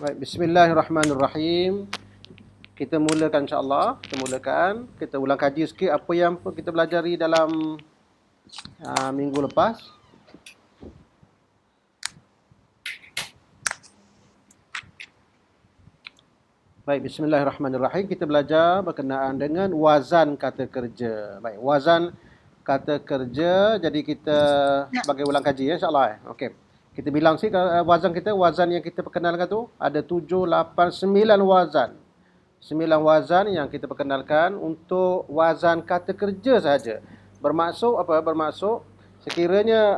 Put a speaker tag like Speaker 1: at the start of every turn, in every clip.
Speaker 1: Baik, bismillahirrahmanirrahim. Kita mulakan insya-Allah. Kita ulang kaji sikit apa yang kita belajari dalam minggu lepas. Baik, bismillahirrahmanirrahim. Kita belajar berkenaan dengan wazan kata kerja. Baik, wazan kata kerja. Jadi kita sebagai ulang kaji ya insya-Allah. Okey. Kita bilang sih wazan yang kita perkenalkan tu ada 7, 8, 9 wazan. 9 wazan yang kita perkenalkan untuk wazan kata kerja saja. Bermaksud apa? Bermaksud sekiranya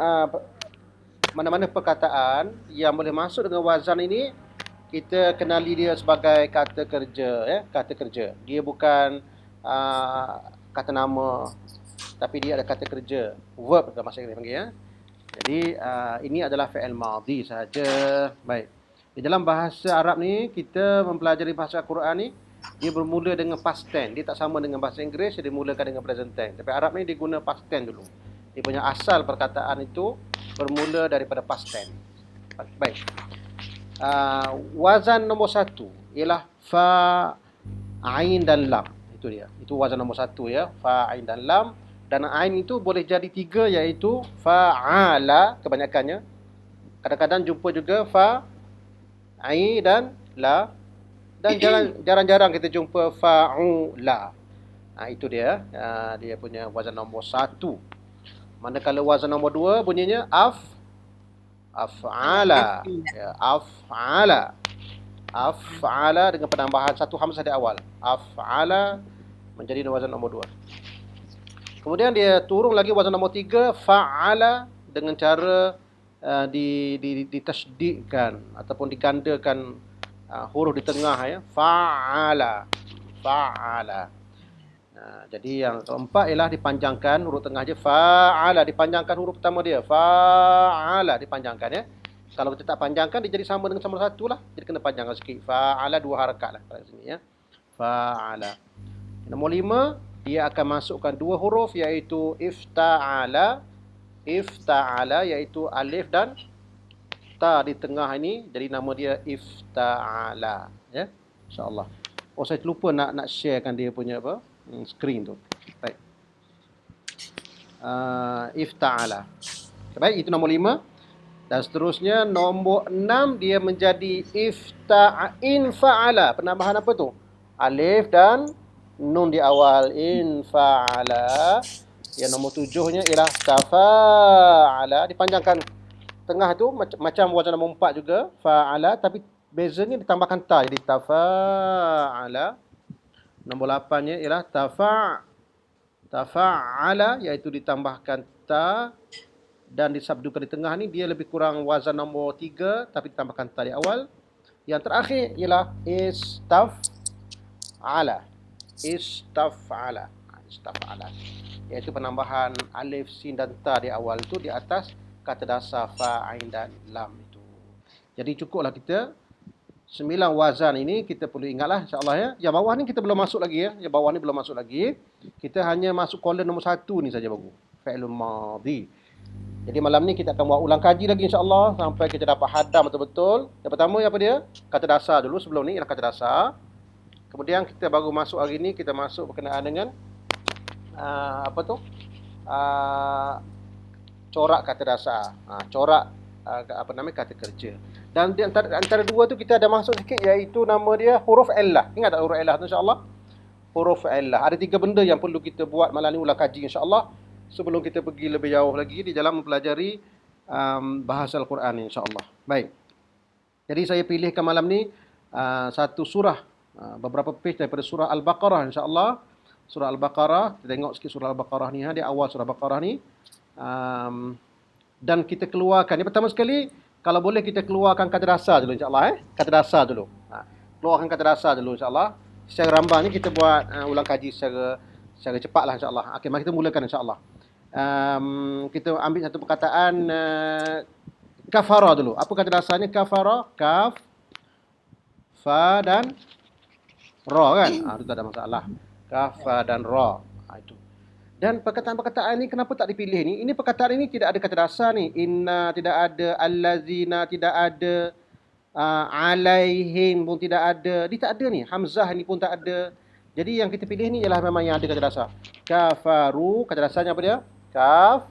Speaker 1: mana-mana perkataan yang boleh masuk dengan wazan ini, kita kenali dia sebagai kata kerja ya, kata kerja. Dia bukan kata nama, tapi dia ada kata kerja, verb dalam bahasa Inggeris panggil ya. Jadi ini adalah fi'il madhi sahaja. Baik. Di dalam bahasa Arab ni, kita mempelajari bahasa Al-Quran ni, dia bermula dengan past tense. Dia tak sama dengan bahasa Inggeris, dia dimulakan dengan present tense. Tapi Arab ni dia guna past tense dulu. Dia punya asal perkataan itu bermula daripada past tense. Baik. Wazan nombor 1 ialah fa, ain dan lam. Itu dia. Itu wazan nombor 1 ya. Fa, ain dan lam. Dan ain itu boleh jadi 3, iaitu fa'ala kebanyakannya. Kadang-kadang jumpa juga fa, ain dan la. Dan jarang-jarang kita jumpa fa'ula. Itu dia. Dia punya wazan nombor 1. Manakala wazan nombor 2 bunyinya af'ala. Ya, af'ala. Af'ala dengan penambahan satu hamzah di awal. Af'ala menjadi wazan nombor 2. Kemudian dia turun lagi wazan nombor 3, fa'ala, dengan cara ditasydidkan ataupun digandakan huruf di tengah ya. Fa'ala. Fa'ala. Jadi yang keempat ialah dipanjangkan huruf tengah je. Fa'ala, dipanjangkan huruf pertama dia. Fa'ala, dipanjangkan ya. Kalau kita tak panjangkan, dia jadi sama dengan sama satu lah. Jadi kena panjangkan sikit. Fa'ala 2 harakat lah pada sini ya. Fa'ala. Nombor 5, dia akan masukkan 2 huruf, iaitu ifta'ala. Ifta'ala iaitu alif dan ta di tengah ini, jadi nama dia ifta'ala ya. Insya-Allah. Saya terlupa nak sharekan dia punya screen tu. Baik. Ifta'ala. Baik, itu nombor 5. Dan seterusnya nombor 6 dia menjadi ifta'in fa'ala. Penambahan apa tu? Alif dan nun di awal. In fa'ala. Yang nombor 7-nya ialah tafa'ala. Dipanjangkan tengah tu macam wazan nombor 4 juga. Fa'ala. Tapi bezanya ditambahkan ta. Jadi tafa'ala. Nombor 8-nya ialah tafa'ala. Iaitu ditambahkan ta. Dan disabdukan di tengah ni. Dia lebih kurang wazan nombor 3. Tapi ditambahkan ta di awal. Yang terakhir ialah istaf'ala. Istaf'ala. Istaf'ala. Iaitu penambahan alif, sin dan ta di awal tu di atas kata dasar fa, ain dan lam itu. Jadi cukuplah kita 9 wazan ini kita perlu ingatlah insya-Allah ya. Yang bawah ni kita belum masuk lagi ya. Yang bawah ni belum masuk lagi. Kita hanya masuk kolom nombor 1 ni saja baru. Fi'lul madhi. Jadi malam ni kita akan buat ulang kaji lagi insya-Allah sampai kita dapat hadam betul-betul. Yang pertama apa dia? Kata dasar dulu, sebelum ni ialah kata dasar. Kemudian kita baru masuk hari ni, kita masuk berkenaan dengan corak kata dasar. Corak kata kerja. Dan di antara dua tu kita ada masuk sikit, iaitu nama dia huruf illah. Ingat tak huruf illah tu insya-Allah? Huruf illah. Ada 3 benda yang perlu kita buat malam ni ulang kaji insya-Allah sebelum kita pergi lebih jauh lagi di dalam mempelajari bahasa Al-Quran insya-Allah. Baik. Jadi saya pilihkan malam ni satu surah, beberapa page daripada surah Al-Baqarah insya-Allah. Surah Al-Baqarah, kita tengok sikit surah Al-Baqarah ni di awal surah Al-Baqarah ni. Dan kita keluarkan, yang pertama sekali, kalau boleh kita keluarkan kata dasar dulu insya-Allah kata dasar dulu. Keluarkan kata dasar dulu insya-Allah. Secara rambang ni kita buat ulang kaji secara cepatlah insya-Allah. Okey, mari kita mulakan insya-Allah. Kita ambil satu perkataan kafara dulu. Apa kata dasarnya kafara? Kaf, fa dan ra kan? Itu tak ada masalah. Kaf, fa dan ra. Itu. Dan perkataan-perkataan ni kenapa tak dipilih ni? Ini perkataan ini tidak ada kata dasar ni. Inna tidak ada, allazina tidak ada, Alaihim pun tidak ada. Dia tak ada ni. Hamzah ni pun tak ada. Jadi yang kita pilih ni ialah memang yang ada kata dasar. Kafaru, kata dasarnya apa dia? Kaf,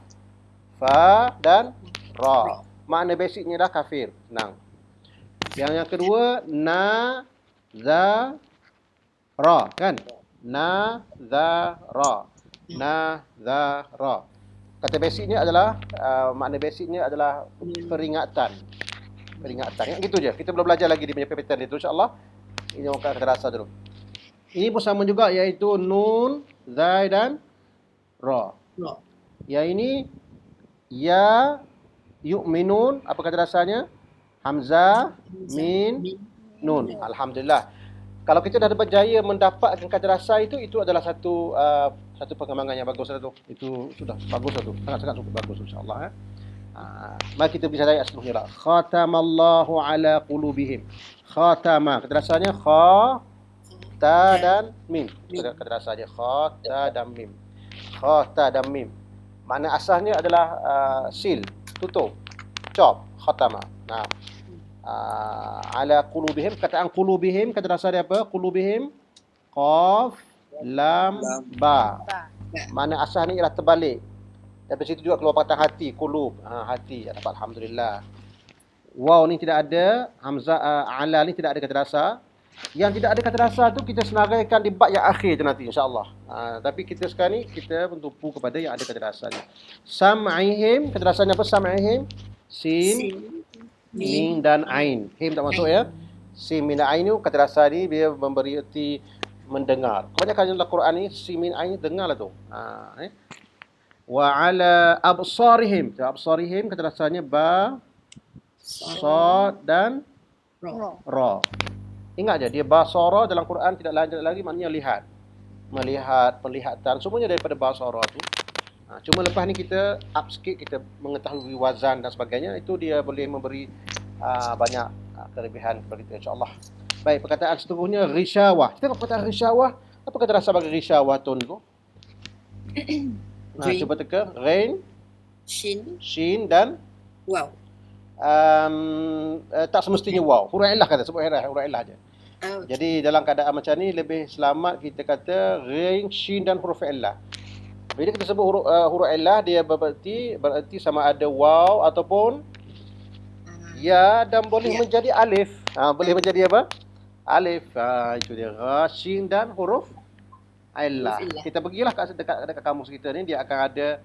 Speaker 1: fa dan ra. Makna basicnya dah kafir. Senang. Yang kedua, na, za, ra. Kan? Na, za, ra. Na, za, ra. Kata basicnya adalah, makna basicnya adalah peringatan. Peringatan. Ingat gitu je. Kita belum belajar lagi di punya pattern itu. InsyaAllah. Ini orang kata dasar dulu. Ini pun sama juga, iaitu nun, zai dan ra. Yang ini, ya, yu'minun. Apa kata dasarnya? Hamzah, min, nun. Alhamdulillah. Kalau kita dah berjaya mendapatkan kata dasar itu adalah satu perkembangan yang bagus tu. Itu sudah bagus tu. Sangat-sangat cukup bagus insya-Allah. Mari kita bisa ayat seterusnya. Khatamallahu ala qulubihim. Khatama. Kata dasarnya kha, ta dan mim. Kata dasarnya kha, ta dan mim. Kha, ta dan mim. Makna asalnya adalah seal, tutup, cop, khatama. Nah, ala qulubihim, kataan qulubihim, kata dasar dia apa? Qulubihim, qaf, lam, ba. Makna asal ni ialah terbalik. Dari situ juga keluar patah hati, qulub, hati. Dapat alhamdulillah. Waw ni tidak ada, hamzah ala ni tidak ada kata dasar. Yang tidak ada kata dasar tu kita senaraikan di bab yang akhir tu nanti insya-Allah. Tapi kita sekarang ni kita bertumpu kepada yang ada kata dasarnya. Sam'ihim, kata dasarnya apa? Sam'ihim, sin, mim dan ain. Him tak masuk ya. Sin, min dan ain tu kata dasar ni dia memberi erti mendengar. Kebanyakan dalam Quran ni sin, min, ain dengarlah tu. Wa ala absarihim. Absarihim kata dasarnya ba, sad dan ra. Ingat je, dia basara dalam Quran tidak lain lagi maknanya lihat. Melihat, penglihatan, semuanya daripada basara tu. Cuma lepas ni kita up sikit, kita mengetahui wazan dan sebagainya, itu dia boleh memberi banyak kelebihan kepada kita insya-Allah. Baik, perkataan seterusnya risyawah. Kita tengok perkataan risyawah. Apa kata dasar bagi risyawah tu? Cuba teka. Rain, shin dan
Speaker 2: wow.
Speaker 1: Tak semestinya wow. Huruf illah kata, sebut huruf illah je. Jadi dalam keadaan macam ni lebih selamat kita kata rain, shin dan huruf illah. Bila kita sebut huruf illah, dia berarti sama ada wow ataupun ya, dan boleh menjadi alif. Boleh menjadi apa? Alif. Itu dia. Shin dan huruf illah. Kita pergilah dekat kamus kita ni, dia akan ada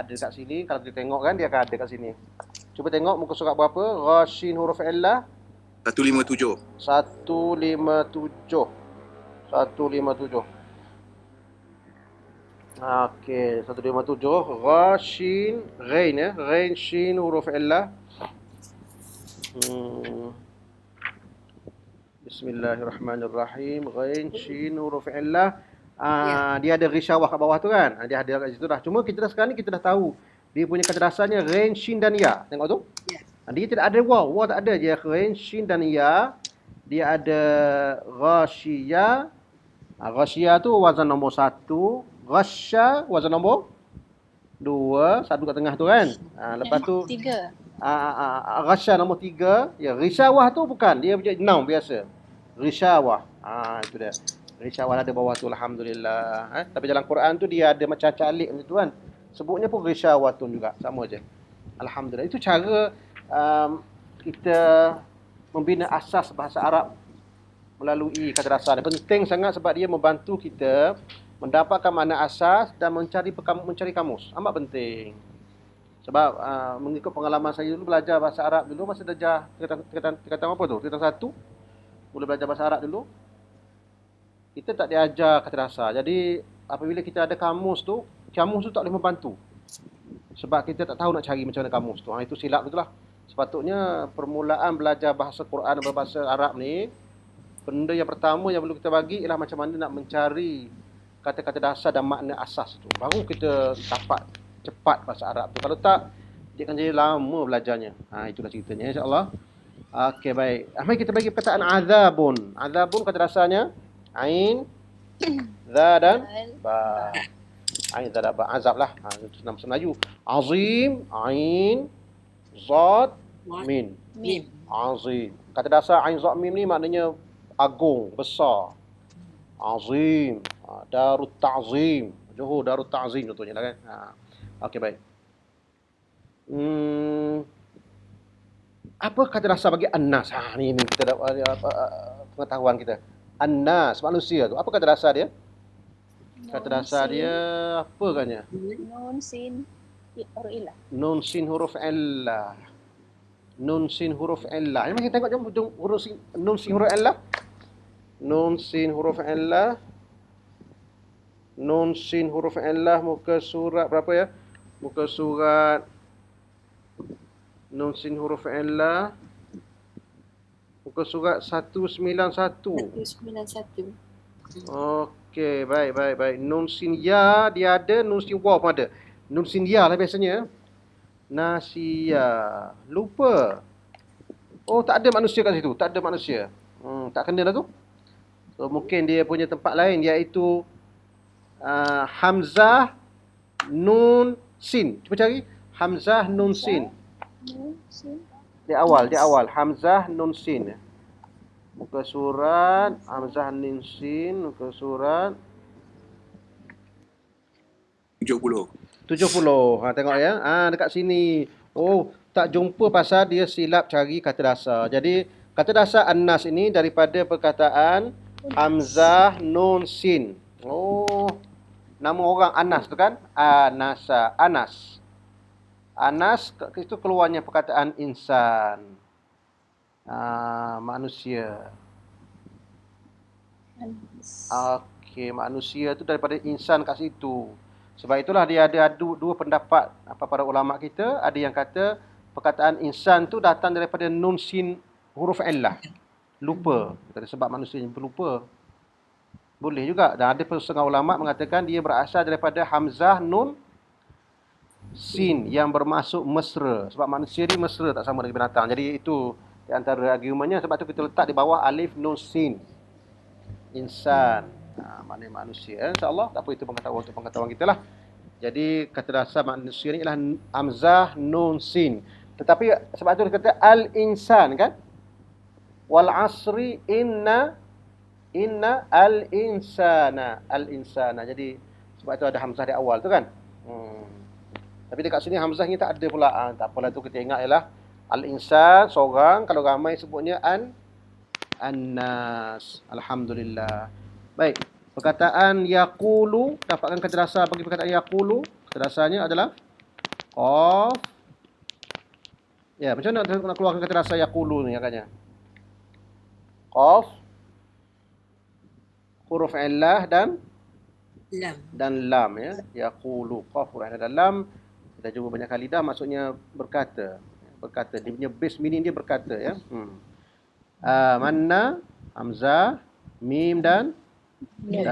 Speaker 1: dekat sini. Kalau kita tengok kan, dia akan ada kat sini. Cuba tengok muka surat berapa? Rashin huruf illah
Speaker 3: 157.
Speaker 1: 157. Okey, 157. Rashin, ghain ya. Ghain, shin huruf illah. Bismillahirrahmanirrahim. Ghain, shin huruf illah. Dia ada risyawah kat bawah tu kan. Dia ada kat situ dah. Cuma kita sekarang ni kita dah tahu dia punya kata dasarnya ghain, shin dan ya. Tengok tu. Dia tidak ada waw. Waw tak ada. Dia ghain, shin dan ya. Dia ada ghashiyah. Ghashiyah tu wazan nombor 1. Ghasya wazan nombor 2. Satu kat tengah tu kan. Lepas tu
Speaker 2: 3.
Speaker 1: Ghasya nombor 3. Ya, risyawah tu bukan. Dia noun biasa. Risyawah. Itu dia. Risyawah ada bawah tu alhamdulillah. Tapi dalam Quran tu dia ada macam calik macam tu kan. Sebutnya pun risyawatun juga, sama je. Alhamdulillah. Itu cara kita membina asas bahasa Arab melalui kata dasar. Penting sangat sebab dia membantu kita mendapatkan makna asas dan mencari kamus. Amat penting. Sebab mengikut pengalaman saya dulu belajar bahasa Arab dulu masa darjah tingkatan apa tu? Tingkatan 1. Mula belajar bahasa Arab dulu. Kita tak diajar kata dasar. Jadi apabila kita ada kamus tu tak boleh membantu. Sebab kita tak tahu nak cari macam mana kamus tu. Itu silap betul lah. Sepatutnya permulaan belajar bahasa Quran dan berbahasa Arab ni, benda yang pertama yang perlu kita bagi ialah macam mana nak mencari kata-kata dasar dan makna asas tu. Baru kita dapat cepat bahasa Arab tu. Kalau tak, dia akan jadi lama belajarnya. Itulah ceritanya insya-Allah. Okey, baik. Mari kita bagi perkataan azabun. Azabun kata dasarnya ain, za dan ba. Ain, za dan ba. Azab lah. Itu nama Melayu. Azim, ain, zad, min. Azim. Kata dasar ain za mim ni maknanya agung, besar. Azim. Darut ta'zim. Johor Darut Ta'zim contohnya lah kan. Okey, baik. Apa kata dasar bagi An-Nas? Ni kita dapat pengetahuan kita. An-Nas, manusia tu. Apa kata dasar dia? Kata dasar dia apa katnya?
Speaker 2: Nun sin huruf illah.
Speaker 1: Nun sin huruf illah. Nun sin huruf illah. Ini kita tengok jom huruf sin, nun sin huruf illah. Nun sin huruf illah. Nun sin huruf illah muka surat berapa ya? Muka surat nun sin huruf illah. Muka surat 191.
Speaker 2: 191.
Speaker 1: Okey, baik. Nun sin ya dia ada, nun sin waw pun ada. Nun sin ya lah biasanya. Nasiya. Lupa. Oh, tak ada manusia kat situ. Tak ada manusia. Tak kena lah tu. So, mungkin dia punya tempat lain iaitu Hamzah Nun Sin. Cuba cari. Hamzah Nun Sin.
Speaker 2: Nun sin.
Speaker 1: Di awal. Hamzah Nun Sin. Muka surat Hamzah Nun Sin. Muka surat
Speaker 3: 70.
Speaker 1: Tengok ya. Dekat sini. Oh, tak jumpa pasal dia silap cari kata dasar. Jadi, kata dasar An-Nas ini daripada perkataan Hamzah Nun Sin. Oh, nama orang Anas tu kan? Anasa. Anas. Anas itu keluarnya perkataan insan. Manusia. Okey, manusia tu daripada insan kat situ. Sebab itulah dia ada dua pendapat para ulama kita. Ada yang kata perkataan insan tu datang daripada nun sin huruf illah. Lupa. Sebab manusia yang berlupa. Boleh juga. Dan ada setengah ulama mengatakan dia berasal daripada hamzah nun sin yang bermaksud mesra. Sebab manusia ni mesra tak sama dengan binatang. Jadi itu di antara argumennya. Sebab tu kita letak di bawah alif nun sin. Insan. Maknanya manusia. InsyaAllah tak apa, itu pengetahuan untuk pengetahuan kita lah. Jadi kata dasar manusia ni ialah hamzah nun sin. Tetapi sebab tu dia kata al-insan kan? Wal asri inna al-insana. Jadi sebab itu ada hamzah di awal tu kan. Tapi dekat sini hamzah ni tak ada pula. Tak apalah, tu kita ingat ialah al-insan seorang, kalau ramai sebutnya an-nas. Alhamdulillah. Baik, perkataan yaqulu, dapatkan kata dasar bagi perkataan yaqulu. Kata dasarnya adalah qaf. Ya, macam mana nak keluarkan kata dasar yaqulu ni agaknya? Qaf, huruf illah dan lam ya. Yaqulu, qaf, huruf illah dan lam. Kita jumpa banyak kali dah, maksudnya berkata. Dia punya base meaning dia berkata ya. Manna, hamzah, mim dan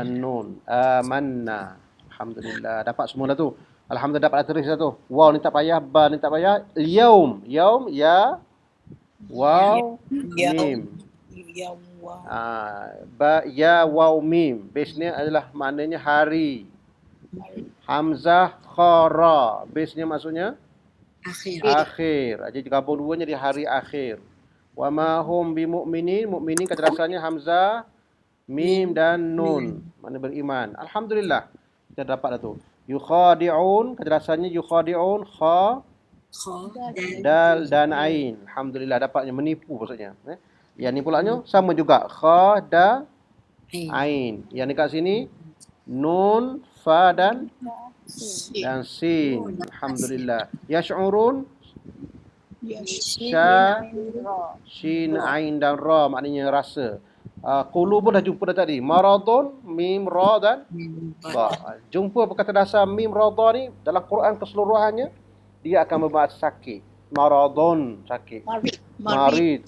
Speaker 1: nun. Amanna. Alhamdulillah. Dapat semua dah tu. Alhamdulillah dapat tulis dah tu. Waw ni tak payah, ba ni tak payah. Yaum. Yaum ya. Waw mim. Ba ya waw mim. Base ni adalah maknanya hari. Hamzah khara. Base nya maksudnya akhir. Jadi gabung duanya di hari akhir. Wa ma hum bimu'minin. Mu'minin kata dasarnya hamzah, mim dan nun. Makna beriman. Alhamdulillah. Kita dapat dah tu. Yukhadi'un. Kata dasarnya yukhadi'un. Kha, dal dan ain. Alhamdulillah dapatnya. Menipu maksudnya. Yang ni pulanya sama juga. Kha, da, ain. Yang dekat sini nun, fa dan sin. Alhamdulillah. Yash'urun. Sya, shin, ain dan ra. Maknanya rasa. Qulu pun dah jumpa dah tadi. Maradun, mim, ra dan ba. Jumpa perkata dasar mim, ra, da ni dalam Quran keseluruhannya dia akan berbahasa sakit. Maradun, sakit. Marid.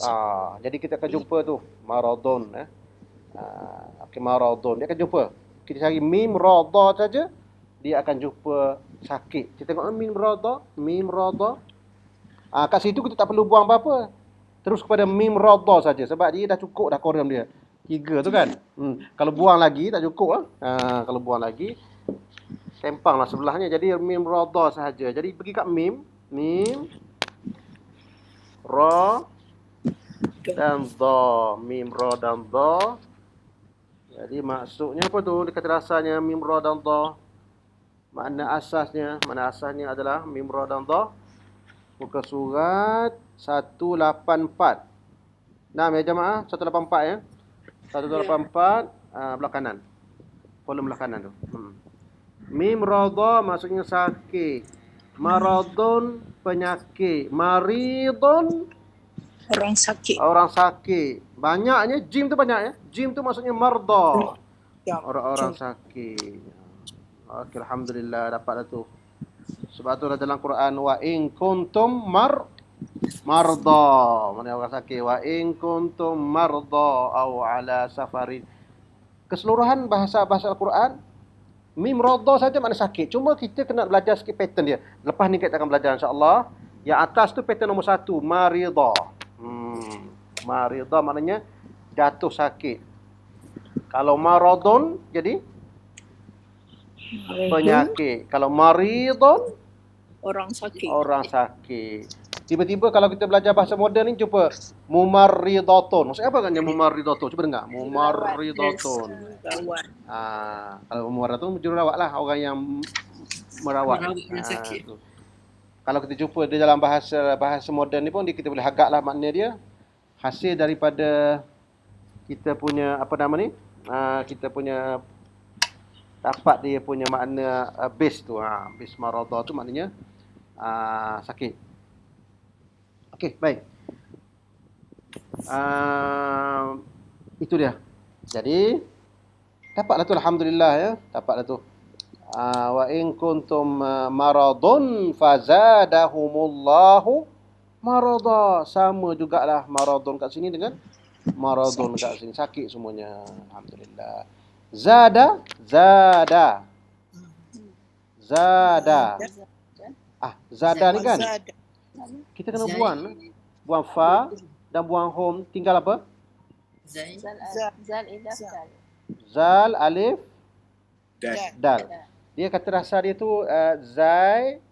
Speaker 1: Jadi kita akan jumpa tu maradun. Okay, maradun. Dia akan jumpa. Kita cari mim, ra, da saja, dia akan jumpa sakit. Kita tengok mim, ra, da. Mim, ra, da. Kat situ kita tak perlu buang apa-apa. Terus kepada mim, ra, da saja. Sebab dia dah cukup dah koram dia. 3 tu kan. Kalau buang lagi tak cukup lah. Kalau buang lagi sempanglah sebelahnya. Jadi mim, ra, da sahaja. Jadi pergi kat mim, ra, dan dha. Mim, ra dan dha. Jadi maksudnya apa tu? Dia kata rasanya mim, ra dan dha. Makna asasnya adalah mim, ra dan dha. Muka surat 184. Nah, ya jemaah, 184 ya. 184 belah kanan. Kolom belah kanan tu. Mim, ra, dha maksudnya sakit. Maradun penyakit. Maridun
Speaker 3: Orang sakit.
Speaker 1: orang sakit. Banyaknya jim tu banyak ya. Jim tu maksudnya marda.
Speaker 3: Ya.
Speaker 1: Orang-orang sakit. Okey, alhamdulillah dapatlah tu. Sebab tu dalam Quran wa in kuntum marda. Mana orang sakit wa in kuntum marda au ala safarin. Keseluruhan bahasa-bahasa Al-Quran mim radha saja makna sakit. Cuma kita kena belajar sikit pattern dia. Lepas ni kita akan belajar insya-Allah. Yang atas tu pattern nombor 1, marida. Marida maknanya jatuh sakit. Kalau maradun jadi penyakit. Kalau maridun
Speaker 3: Orang sakit.
Speaker 1: orang sakit. Tiba-tiba kalau kita belajar bahasa moden ni jumpa mumarridatun. Maksudnya apa kan mumarridatun? Cuba dengar. Mumarridatun.
Speaker 3: Gawat.
Speaker 1: Kalau mumarridatun jururawat lah, orang yang merawat.
Speaker 4: Yang sakit.
Speaker 1: Tu. Kalau kita jumpa di dalam bahasa moden ni pun kita boleh agaklah makna dia hasil daripada kita punya apa nama ni? Kita punya dapat dia punya makna base tu. Base maradha tu maknanya sakit. Okey, baik. Itu dia. Jadi dapatlah tu alhamdulillah ya, dapatlah tu. Wa in kuntum maradun fazadahumullahu marada. Sama jugalah maradun kat sini dengan maradun kat sini, sakit semuanya. Alhamdulillah. Zada. Zada ni kan kita kena buang fa dan buang hom, tinggal apa?
Speaker 4: Zain.
Speaker 2: Zal idah dal.
Speaker 1: Zal, alif,
Speaker 5: Dan
Speaker 1: dal. Dia kata rasa dia tu zai,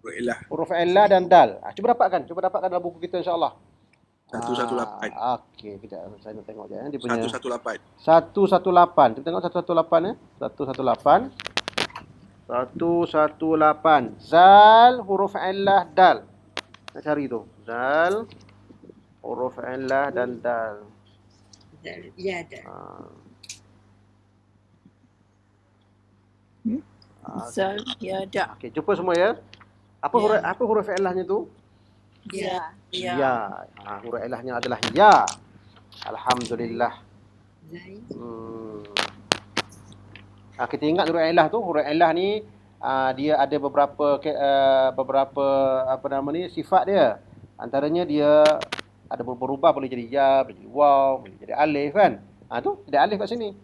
Speaker 5: Ru'ilah
Speaker 1: huruf illah dan dal. Cuba dapatkan dalam buku kita insya-Allah.
Speaker 5: 118.
Speaker 1: Okey, kejap saya nak tengok je. Dia punya
Speaker 5: 118.
Speaker 1: 118. Kita tengok 118 ya. 118. 118. Zal, huruf illah, dal. Nak cari tu. Zal, huruf illah dan dal.
Speaker 4: Ya dah.
Speaker 3: Zal. Ya dak.
Speaker 1: Okey, jumpa semua ya. Apa huruf illahnya tu?
Speaker 4: Ya.
Speaker 1: Ya. Huruf illahnya adalah ya. Alhamdulillah.
Speaker 4: Zain.
Speaker 1: Kita ingat huruf illah tu, huruf illah ni dia ada beberapa apa nama ni sifat dia. Antaranya dia ada berubah, boleh jadi ya, boleh jadi waw, boleh jadi alif kan. Tu ada alif kat sini.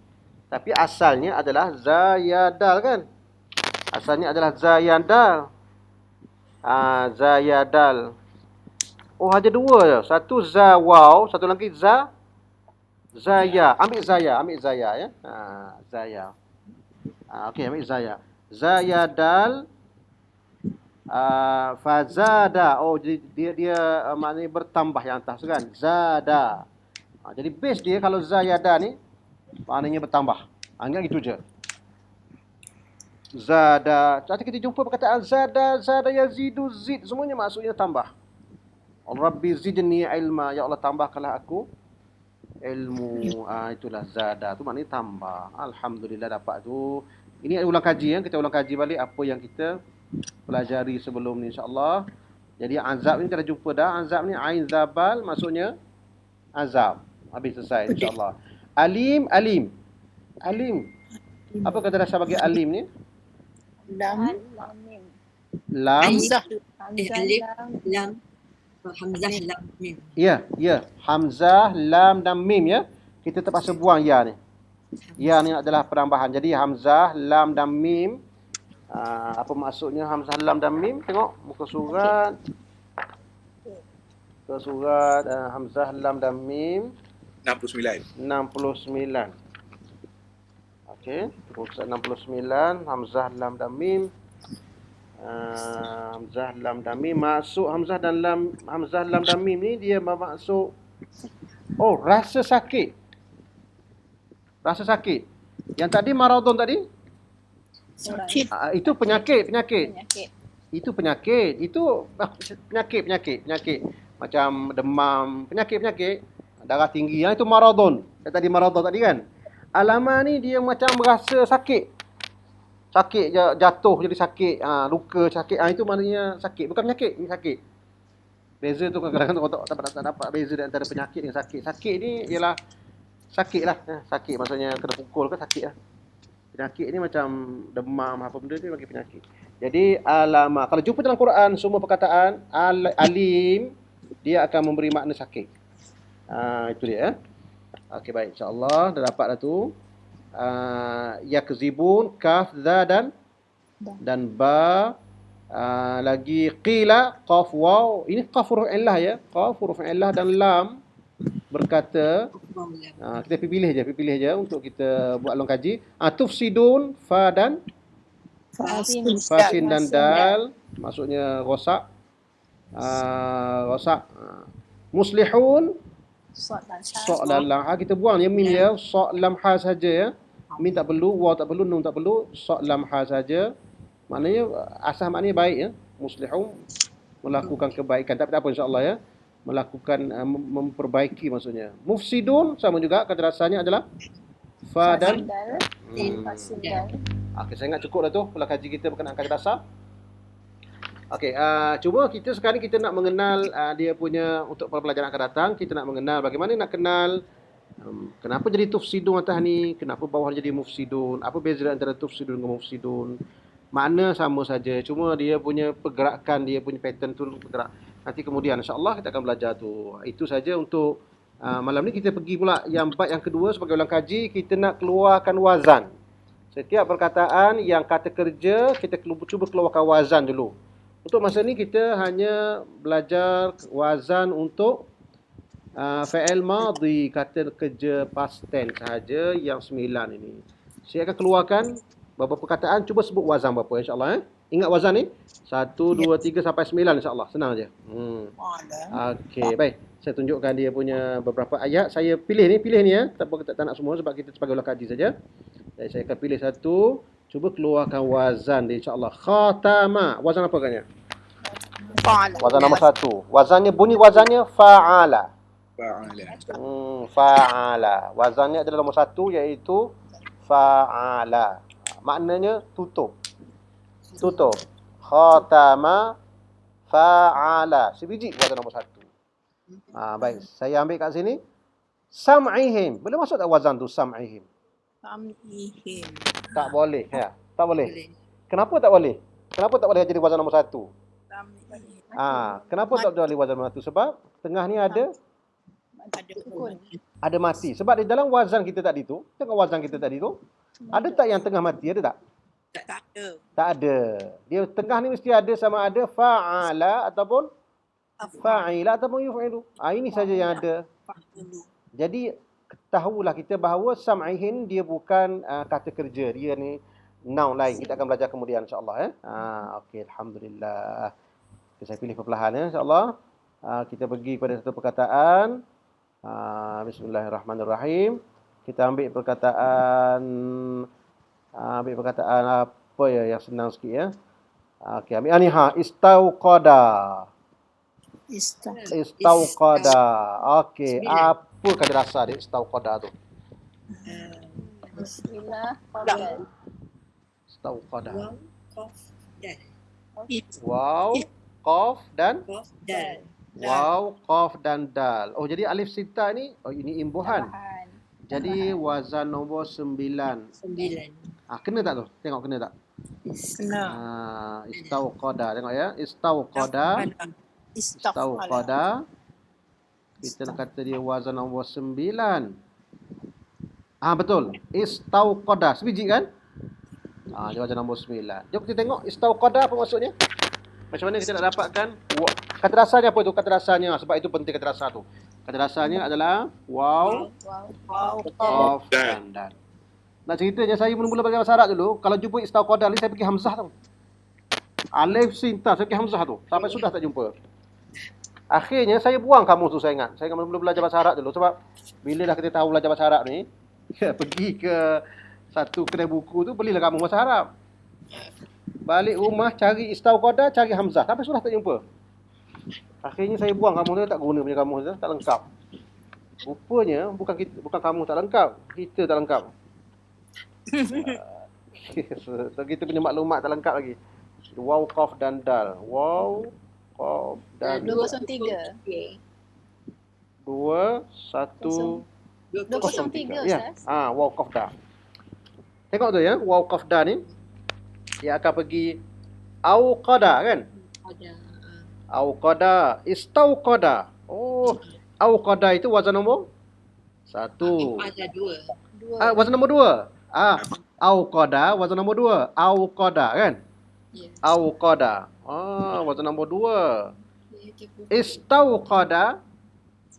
Speaker 1: Tapi asalnya adalah zayadal kan. Asalnya adalah zayadal. Zayadal. Oh, ada dua je. Satu za waw, satu lagi zaya. Ambil zaya ya. Zaya. Okey, ambil zaya. Zaya dal fazada. Oh, jadi dia maknanya bertambah yang atas kan. Zada. Jadi base dia kalau zayada ni maknanya bertambah. Ingat gitu je. Zada. Nanti kita jumpa perkataan zada yazidu zid, semuanya maksudnya tambah. Rabbi zidni ilma, ya Allah tambahkanlah aku ilmu. Itulah zada tu maknanya tambah. Alhamdulillah dapat tu. Ini ulang kaji ya, kita ulang kaji balik apa yang kita pelajari sebelum ni insya-Allah. Jadi azab ni kita dah jumpa dah. Azab ni ain zabal maksudnya azab. Habis selesai insya-Allah. Alim. Apa kata dasar bagi alim ni?
Speaker 3: Lam.
Speaker 1: Lam.
Speaker 3: Hamzah.
Speaker 4: Alif, lam, hamzah, lam, mim.
Speaker 1: Ya. Hamzah, lam dan mim ya. Kita terpaksa buang ya ni. Ya ni adalah penambahan. Jadi hamzah, lam dan mim. Apa maksudnya hamzah, lam dan mim? Tengok muka surat. Muka surat hamzah, lam dan mim
Speaker 5: 69.
Speaker 1: 69. Okey, muka surat 69, hamzah, lam dan mim. Hamzah, lam dan mim. Masuk hamzah, lam dan mim ni dia bermaksud Oh, rasa sakit. Rasa sakit. Yang tadi maradon tadi,
Speaker 3: Sakit.
Speaker 1: itu penyakit.
Speaker 2: Penyakit.
Speaker 1: Itu penyakit. Itu penyakit. Macam demam, penyakit. Darah tinggi, yang itu maradon. Yang tadi maradon tadi kan. Alaman ni dia macam merasa sakit. Sakit jatuh jadi sakit, luka sakit. Itu maknanya sakit, bukan penyakit, ini sakit. Beza tu kadang-kadang orang tak dapat beza di antara penyakit dengan sakit. Sakit ni ialah sakit lah. Sakit maksudnya kena pukul ke sakit lah. Penyakit ni macam demam apa benda ni bagi penyakit. Jadi alamat, kalau jumpa dalam Quran semua perkataan alim, dia akan memberi makna sakit. Itu dia. Okey, baik, insya-Allah dah dapat dah tu. Yakzibun, kaf, za dan ba. Lagi qila, qaf, waw. Ini qaf huruf illah ya. Qaf huruf illah dan lam berkata, kita pilih je untuk kita buat long kaji. Tufsidun, fa dan fasin dan dal, maksudnya rosak. Rosak. Muslihun,
Speaker 2: Sod dan
Speaker 1: sok dan lam. Kita buang ya min ya, sok lam ha saja ya. Min tak perlu, waw tak perlu, nun tak perlu, sok lam ha saja. Maknanya asal maknanya baik ya. Muslihun, melakukan kebaikan. Tapi tak apa insya-Allah ya. Melakukan memperbaiki maksudnya. Mufsidun sama juga kata rasanya adalah fa dan
Speaker 2: fasin dal.
Speaker 1: Okey, saya ingat cukup dah tu kalau kaji kita berkenaan kata dasar. Okey, cuma kita sekarang kita nak mengenal dia punya untuk pelajaran akan datang, kita nak mengenal bagaimana nak kenal kenapa jadi tufsidun atas ni, kenapa bawah jadi mufsidun, apa beza antara tufsidun dengan mufsidun. Makna sama saja, cuma dia punya pergerakan, dia punya pattern tu bergerak. Nanti kemudian insya-Allah kita akan belajar tu. Itu saja untuk malam ni. Kita pergi pula yang bab yang kedua sebagai ulang kaji, kita nak keluarkan wazan. Setiap perkataan yang kata kerja, kita cuba keluarkan wazan dulu. Untuk masa ni kita hanya belajar wazan untuk fi'il madhi, kata kerja past tense sahaja yang 9 ini. Saya akan keluarkan beberapa perkataan, cuba sebut wazan berapa insya-Allah. Ingat wazan ni? 1, 2, 3 sampai 9 insya-Allah. Senang je. Okey, baik. Saya tunjukkan dia punya beberapa ayat. Saya pilih ni ya. Tak nak semua sebab kita sebagai ulang kaji saja. Jadi saya akan pilih satu. Cuba keluarkan wazan dia insya-Allah. Khatama. Wazan apa agaknya?
Speaker 3: Fa'ala.
Speaker 1: Wazan nombor 1. Wazannya bunyi wazannya fa'ala. Fa'ala. Wazannya adalah nombor 1 iaitu fa'ala. Maknanya tutup. Khatama fa'ala. Sebiji wazan nombor 1. Baik, saya ambil kat sini. Sam'ihim. Boleh masuk tak wazan tu sam'ihim?
Speaker 3: Sam'ihim.
Speaker 1: Tak boleh. Ya, tak boleh. Kenapa tak boleh? Kenapa tak boleh jadi wazan nombor 1?
Speaker 3: Sam'ihim.
Speaker 1: Kenapa tak boleh wazan nombor 1? Sebab tengah ni ada
Speaker 2: Sukun.
Speaker 1: ada mati. Sebab di dalam wazan kita tadi tu, tengok wazan kita tadi tu, ada tak yang tengah mati? Ada tak?
Speaker 3: Tak ada.
Speaker 1: Tak ada. Dia tengah ni mesti ada, sama ada fa'ala ataupun fa'ila ataupun yuf'ilu. Ini saja yang ada.
Speaker 3: Fa'ulu.
Speaker 1: Jadi ketahuilah kita bahawa sam'ihin dia bukan kata kerja. Dia ni noun lain. Kita akan belajar kemudian insya-Allah okey, alhamdulillah. Okay, saya pilih perlahan insya-Allah. Kita pergi pada satu perkataan. Bismillahirrahmanirrahim. Kita ambil perkataan apa ya yang senang sikit ya. Okey, ambil istauqada. Istauqada. Okey, apa kata dasar dia istauqada tu?
Speaker 2: Bismillah. Qadal.
Speaker 1: Istauqada.
Speaker 4: Waw, qaf, dal.
Speaker 1: Waw, qaf dan
Speaker 4: Qaf, dal.
Speaker 1: waw, qaf dan dal. Oh, jadi alif sita ni ini imbuhan. Jadi wazan nombor 9.
Speaker 4: 9.
Speaker 1: Kena tak tu? Tengok kena tak?
Speaker 3: Kena.
Speaker 1: Istauqada. Tengok ya. Istauqada. Istauqada. Kita nak kata dia wazan nombor 9. Betul. Istauqada. Sebiji kan? Dia wazan nombor 9. Jom kita tengok istauqada apa maksudnya. Macam mana kita nak dapatkan kata dasarnya apa itu? Kata dasarnya, sebab itu penting kata dasar tu. Kata dasarnya adalah waw, qaf dan dal. Nak ceritanya saya mula-mula belajar bahasa Arab dulu, kalau jumpa istauqada ni saya pergi hamzah tu. Alif sin ta, saya pergi hamzah tu. Sampai sudah tak jumpa. Akhirnya saya buang kamus tu, saya ingat. Saya mula belajar bahasa Arab dulu sebab bila dah kita tahu belajar bahasa Arab ni, ya, pergi ke satu kedai buku tu belilah kamus bahasa Arab. Balik rumah cari istauqada, cari hamzah, sampai sudah tak jumpa. Akhirnya saya buang kamus tu, tak guna punya kamus tu, tak lengkap. Rupanya bukan kamus tak lengkap, kita tak lengkap. So, kita punya maklumat tak lengkap lagi. Waw, qaf dan dal. Waw, qaf dan
Speaker 2: 203.
Speaker 1: 2, 1,
Speaker 2: 203
Speaker 1: Ya.
Speaker 2: Ustaz.
Speaker 1: Waw, qaf dal. Tengok tu ya, waw, qaf dal ni dia akan pergi auqada kan?
Speaker 4: Ada.
Speaker 1: Auqada, istauqada. Oh, auqada itu wazan nombor 1.
Speaker 4: Ada 2.
Speaker 1: Wazan nombor 2. Auqada wazan nombor 2. Auqada kan?
Speaker 4: Ya.
Speaker 1: Auqada. Wazan nombor 2. Istauqada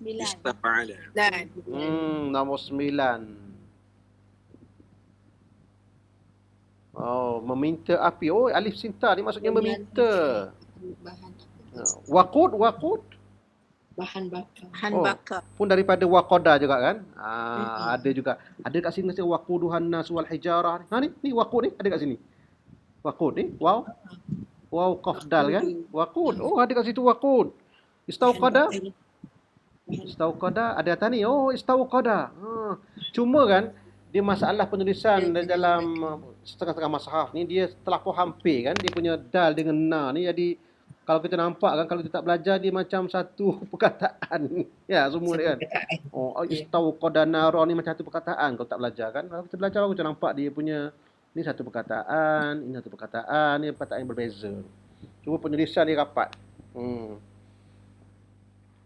Speaker 2: 9.
Speaker 5: Istafa'ala.
Speaker 3: Dan.
Speaker 1: nombor 9. Meminta api. Alif sinta ni maksudnya meminta.
Speaker 4: Bahan
Speaker 1: Waqud
Speaker 4: bahan bakar.
Speaker 3: Bahan
Speaker 1: Oh.
Speaker 3: bakar.
Speaker 1: pun daripada waqada juga kan? Ada juga. Ada kat sini macam waquduhan nas wal hijarah. Ni waqud ni ada kat sini. Waqud ni. Waw qaf dal kan? Waqud. Ada kat situ waqud. Istauqada. Istauqada ada atas ni. Istauqada. Cuma kan dia masalah penulisan dalam setengah-setengah mushaf ni dia terlampau hampir kan, dia punya dal dengan na ni, jadi kalau kita nampak kan, kalau kita tak belajar dia macam satu perkataan. Ya, semua dia kan. Istauqada nara ni macam satu perkataan kalau tak belajar kan. Kalau kita belajar kita nampak dia punya ni satu perkataan, ini satu perkataan, ni perkataan yang berbeza. Cuma penulisan dia rapat.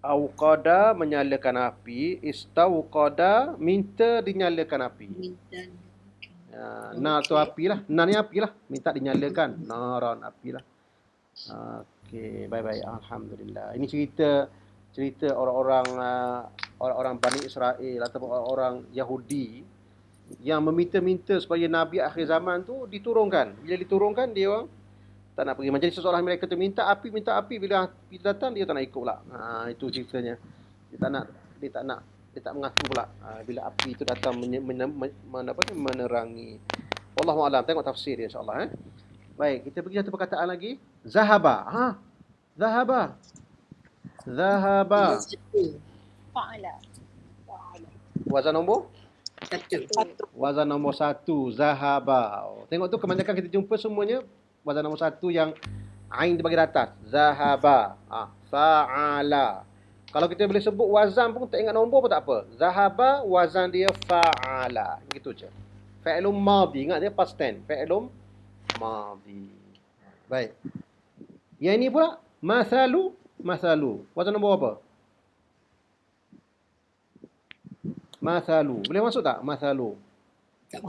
Speaker 1: Auqada menyalakan api, istauqada minta dinyalakan api. Na tu api lah, na ni api lah, minta dinyalakan, naran api lah. Okey, baik-baik, alhamdulillah. Ini cerita orang-orang Bani Israel ataupun orang Yahudi yang meminta-minta supaya Nabi akhir zaman tu diturunkan. Bila diturunkan dia orang tak nak pergi. Macam seseorang mereka tu minta api. Bila datang dia tak nak ikut pula. Itu ceritanya. Dia tak mengaku pula. Bila api itu datang menerangi. Wallahu a'lam. Tengok tafsir dia insya-Allah. Baik, kita pergi satu perkataan lagi. Zahaba. Zahaba.
Speaker 2: Fa'ala.
Speaker 1: Wazan nombor?
Speaker 4: 1.
Speaker 1: Wazan nombor 1. Zahaba. Tengok tu kebanyakan kita jumpa semuanya wazan nombor 1 yang ain dibagi atas. Zahaba. Fa'ala. Kalau kita boleh sebut wazan pun tak ingat nombor pun tak apa. Zahaba wazan dia fa'ala. Begitu je. Fi'lum madhi. Ingat dia past tense. Fi'lum madhi. Baik. Yang ini pula masalu. Wazan nombor apa? Masalu. Boleh masuk tak? Masalu.
Speaker 4: Tak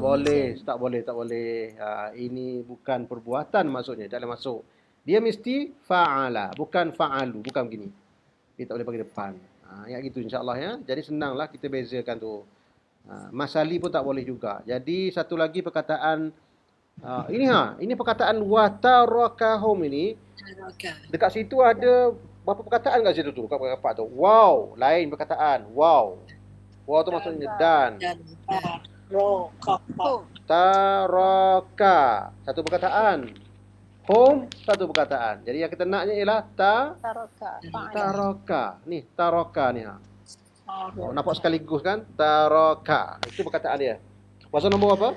Speaker 4: boleh.
Speaker 1: Tak boleh. Ini bukan perbuatan maksudnya. Tak boleh masuk. Dia mesti fa'ala. Bukan fa'alu. Bukan begini. Dia tak boleh bagi depan. Ingat gitu insyaAllah ya. Jadi senanglah kita bezakan tu. Masali pun tak boleh juga. Jadi satu lagi perkataan. Ini perkataan watarakahum ini. Dekat situ ada berapa perkataan kat situ tu? Kat tu. Wow. Lain perkataan. Wow. Wow tu maksudnya dan. Taraka. Satu perkataan. Hum. Satu perkataan. Jadi yang kita naknya ialah
Speaker 2: Taraka. Fa'ala.
Speaker 1: taraka. Ni taraka ni. Nampak sekaligus kan? Taraka. Itu perkataan dia. Wazan nombor apa?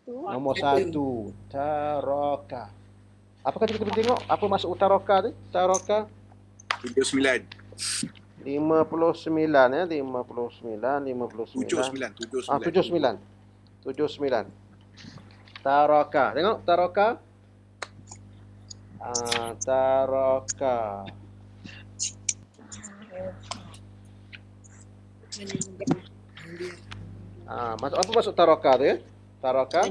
Speaker 1: Nombor 1. Taraka. Apakah kita boleh tengok apa maksud taraka tu? Taraka
Speaker 5: 79.
Speaker 1: 59 ya. 79. Taraka. Tengok taraka. Taraka. Apa maksud taraka tu ya? Taraka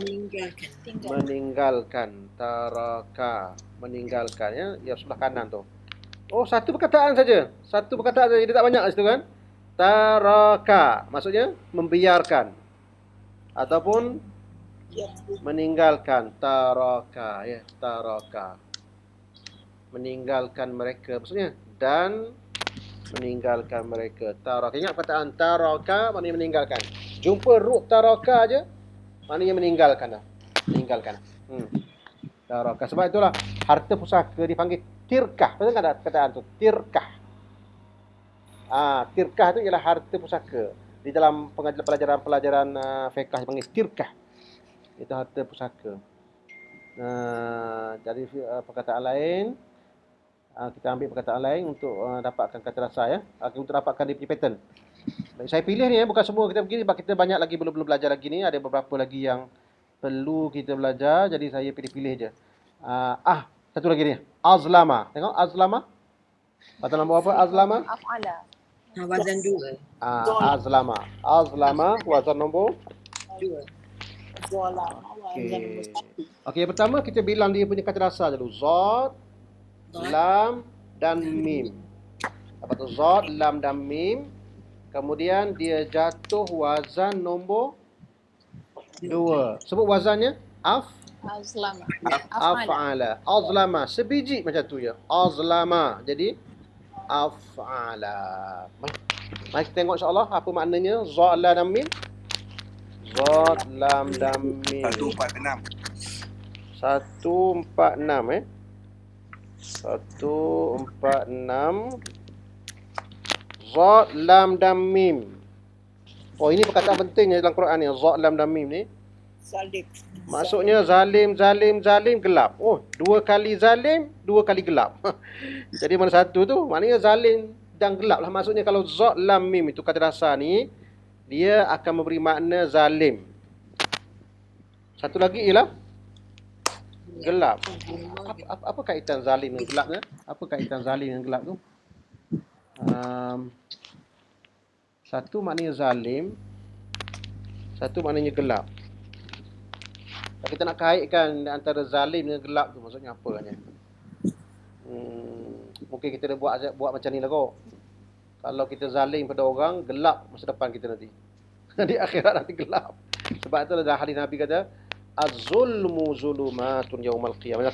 Speaker 1: meninggalkan. Taraka meninggalkan ya. Yang sebelah kanan tu. Satu perkataan saja. Dia tak banyak kat situ kan? Taraka maksudnya membiarkan ataupun meninggalkan. Taraka ya, taraka meninggalkan mereka, maksudnya dan meninggalkan mereka. Taraka. Ingat perkataan taraka maknanya meninggalkan. Jumpa ruk taraka aja maknanya meninggalkan dah. Meninggalkan. Taraka. Sebab itulah harta pusaka dipanggil tirkah. Betul tak ada perkataan tu? Tirkah. Tirkah tu ialah harta pusaka. Di dalam pelajaran fiqh dipanggil tirkah. Itu harta pusaka. Jadi perkataan lain, kita ambil perkataan lain untuk dapatkan kata dasar ya. Untuk dapatkan dia punya pattern. Baik, saya pilih ni bukan semua kita begini sebab kita banyak lagi belum belajar lagi ni, ada beberapa lagi yang perlu kita belajar, jadi saya pilih-pilih je. Satu lagi ni. Azlama. Tengok azlama. Kata nombor apa azlama?
Speaker 2: Af'ala.
Speaker 4: Wazan 2.
Speaker 1: Azlama. Azlama wazan nombor
Speaker 4: 2.
Speaker 3: Zolam.
Speaker 1: Okey. Okey, yang pertama kita bilang dia punya kata dasar dulu. Zat, lam dan mim. Apa tu zat, lam dan mim. Kemudian dia jatuh wazan nombor 2. Sebut wazannya
Speaker 2: Azlama.
Speaker 1: af'ala. Azlama. Sebiji macam tu je. Azlama. Jadi af'ala. Mari kita tengok insya-Allah apa maknanya zat, lam dan mim. Zat, lam dan mim.
Speaker 5: 146.
Speaker 1: 146 146 Zat, lam dan mim. Oh, ini perkataan penting dalam Quran ni, zat, lam dan mim ni.
Speaker 3: Salib.
Speaker 1: Maksudnya zalim, zalim, zalim, gelap. Oh, 2 kali zalim, 2 kali gelap. Jadi mana satu tu? Maknanya zalim dan gelap lah. Maksudnya kalau zat, lam, mim itu kata dasar ni, dia akan memberi makna zalim. Satu lagi ialah gelap. Apa kaitan zalim dengan gelap ni? Apa kaitan zalim dengan gelap tu? Satu maknanya zalim, satu maknanya gelap. Kalau kita nak kaitkan antara zalim dengan gelap tu maksudnya apa kan? Mungkin kita dah buat macam ni lah kot. Kalau kita zalim pada orang, gelap masa depan kita nanti. Di akhirat nanti gelap. Sebab itu ada hadis Nabi kata, az-zulmu zulumatun yaumal qiyamah.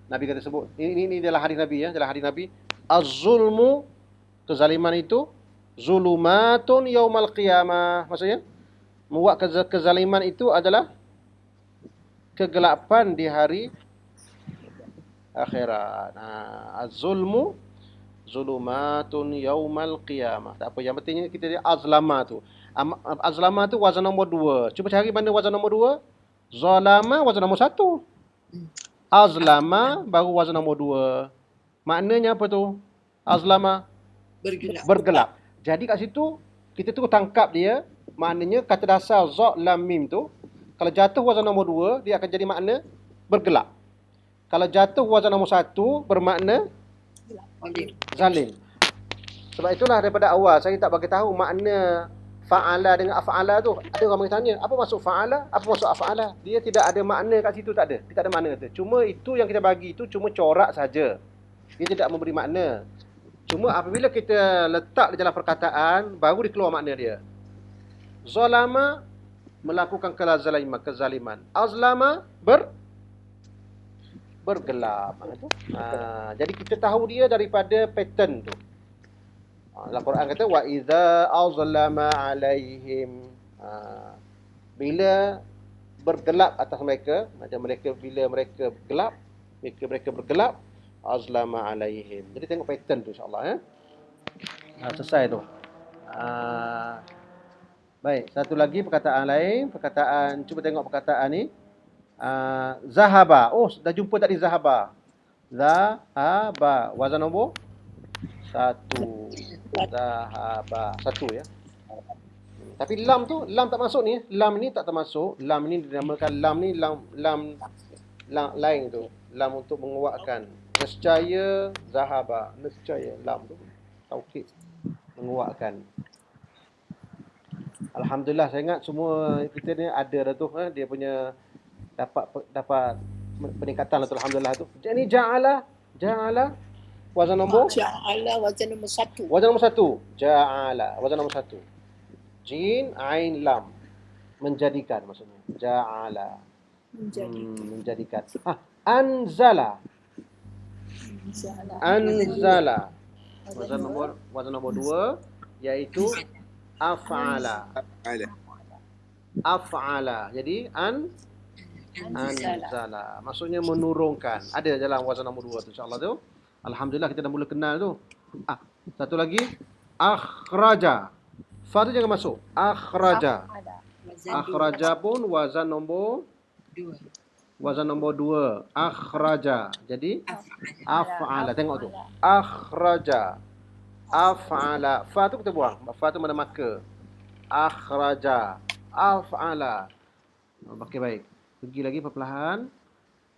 Speaker 1: Nabi kata sebut. Ini adalah hadis Nabi ya, adalah hadis Nabi. Az-zulmu, kezaliman itu, zulumatun yaumal qiyamah. Maksudnya, membuat kezaliman itu adalah kegelapan di hari akhirat. Az-zulmu zulumatun yaumal qiyamah. Tak apa, yang pentingnya kita dia azlama tu. Azlama tu wazan nombor 2. Cuba cari mana wazan nombor 2. Zalama wazan nombor 1. Azlama baru wazan nombor 2. Maknanya apa tu? Azlama bergelap. Jadi kat situ kita tu tangkap dia, maknanya kata dasar za, lam, mim tu kalau jatuh wazan nombor 2 dia akan jadi makna bergelap. Kalau jatuh wazan nombor 1 bermakna zalim. Sebab itulah daripada awal saya tak bagi tahu makna fa'ala dengan af'ala tu. Ada orang bertanya, apa maksud fa'ala? Apa maksud af'ala? Dia tidak ada makna kat situ, tak ada. Dia tak ada makna tu. Cuma itu yang kita bagi itu cuma corak saja. Dia tidak memberi makna. Cuma apabila kita letak di dalam perkataan baru dikeluar makna dia. Zalama melakukan kezaliman. Azlama bergelap. Jadi kita tahu dia daripada pattern tu. Dalam Quran kata wa idza azlama alaihim. Bila bergelap atas mereka, macam mereka bila mereka gelap, mereka bergelap, azlama alaihim. Jadi tengok pattern tu insya-Allah selesai tu. Baik, satu lagi perkataan lain, cuba tengok perkataan ni. Zahaba. Oh, dah jumpa tadi zahaba. Zahaba. Wazan nombor 1. Zahaba. 1 ya. Tapi lam tu, lam tak masuk ni. Lam ni tak termasuk. Lam ni dinamakan lam ni lam lain tu. Lam untuk menguatkan. Nescaya zahaba. Nescaya lam tu. Taukid. Menguatkan. Alhamdulillah saya ingat semua kita ni ada dah tu. Dia punya dapat peningkatan lah tu, alhamdulillah tu. Jadi ja'ala wazan nombor
Speaker 3: Ja'ala wazan nombor 1.
Speaker 1: wazan nombor 1. Ja'ala wazan nombor 1. Jin ain lam menjadikan maksudnya. Ja'ala menjadikan. Anzala Wazan nombor 2 iaitu af'ala.
Speaker 5: Ala.
Speaker 1: Af'ala. Jadi anzala. Maksudnya menurunkan. Ada dalam wazan nombor 2 tu insya-Allah tu. Alhamdulillah kita dah mula kenal tu. Satu lagi akhraja. Fa tu jangan masuk. Akhraja.
Speaker 2: Ada.
Speaker 1: Akhraja pun wazan nombor 2. Akhraja. Jadi af'ala. Tengok tu. Akhraja. Af'ala. Fa tu kita buang. Fa tu mana maka. Akhraja. Af'ala. Okey, baik. Pergi lagi perlahan.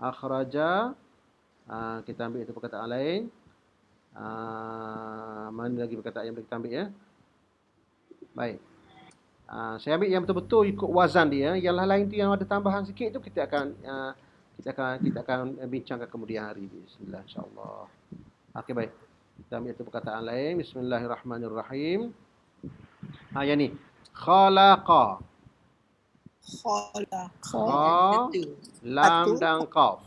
Speaker 1: Akhraja. Kita ambil itu perkataan lain. Mana lagi perkataan yang boleh kita ambil ya? Baik. Saya ambil yang betul-betul ikut wazan dia. Yang lain tu yang ada tambahan sikit tu kita akan bincangkan kemudian hari. Bismillah insya-Allah. Okey, baik. Kita ambil itu perkataan lain. Bismillahirrahmanirrahim. Yang ni. Khalaqa. Kha, lam dan qaf.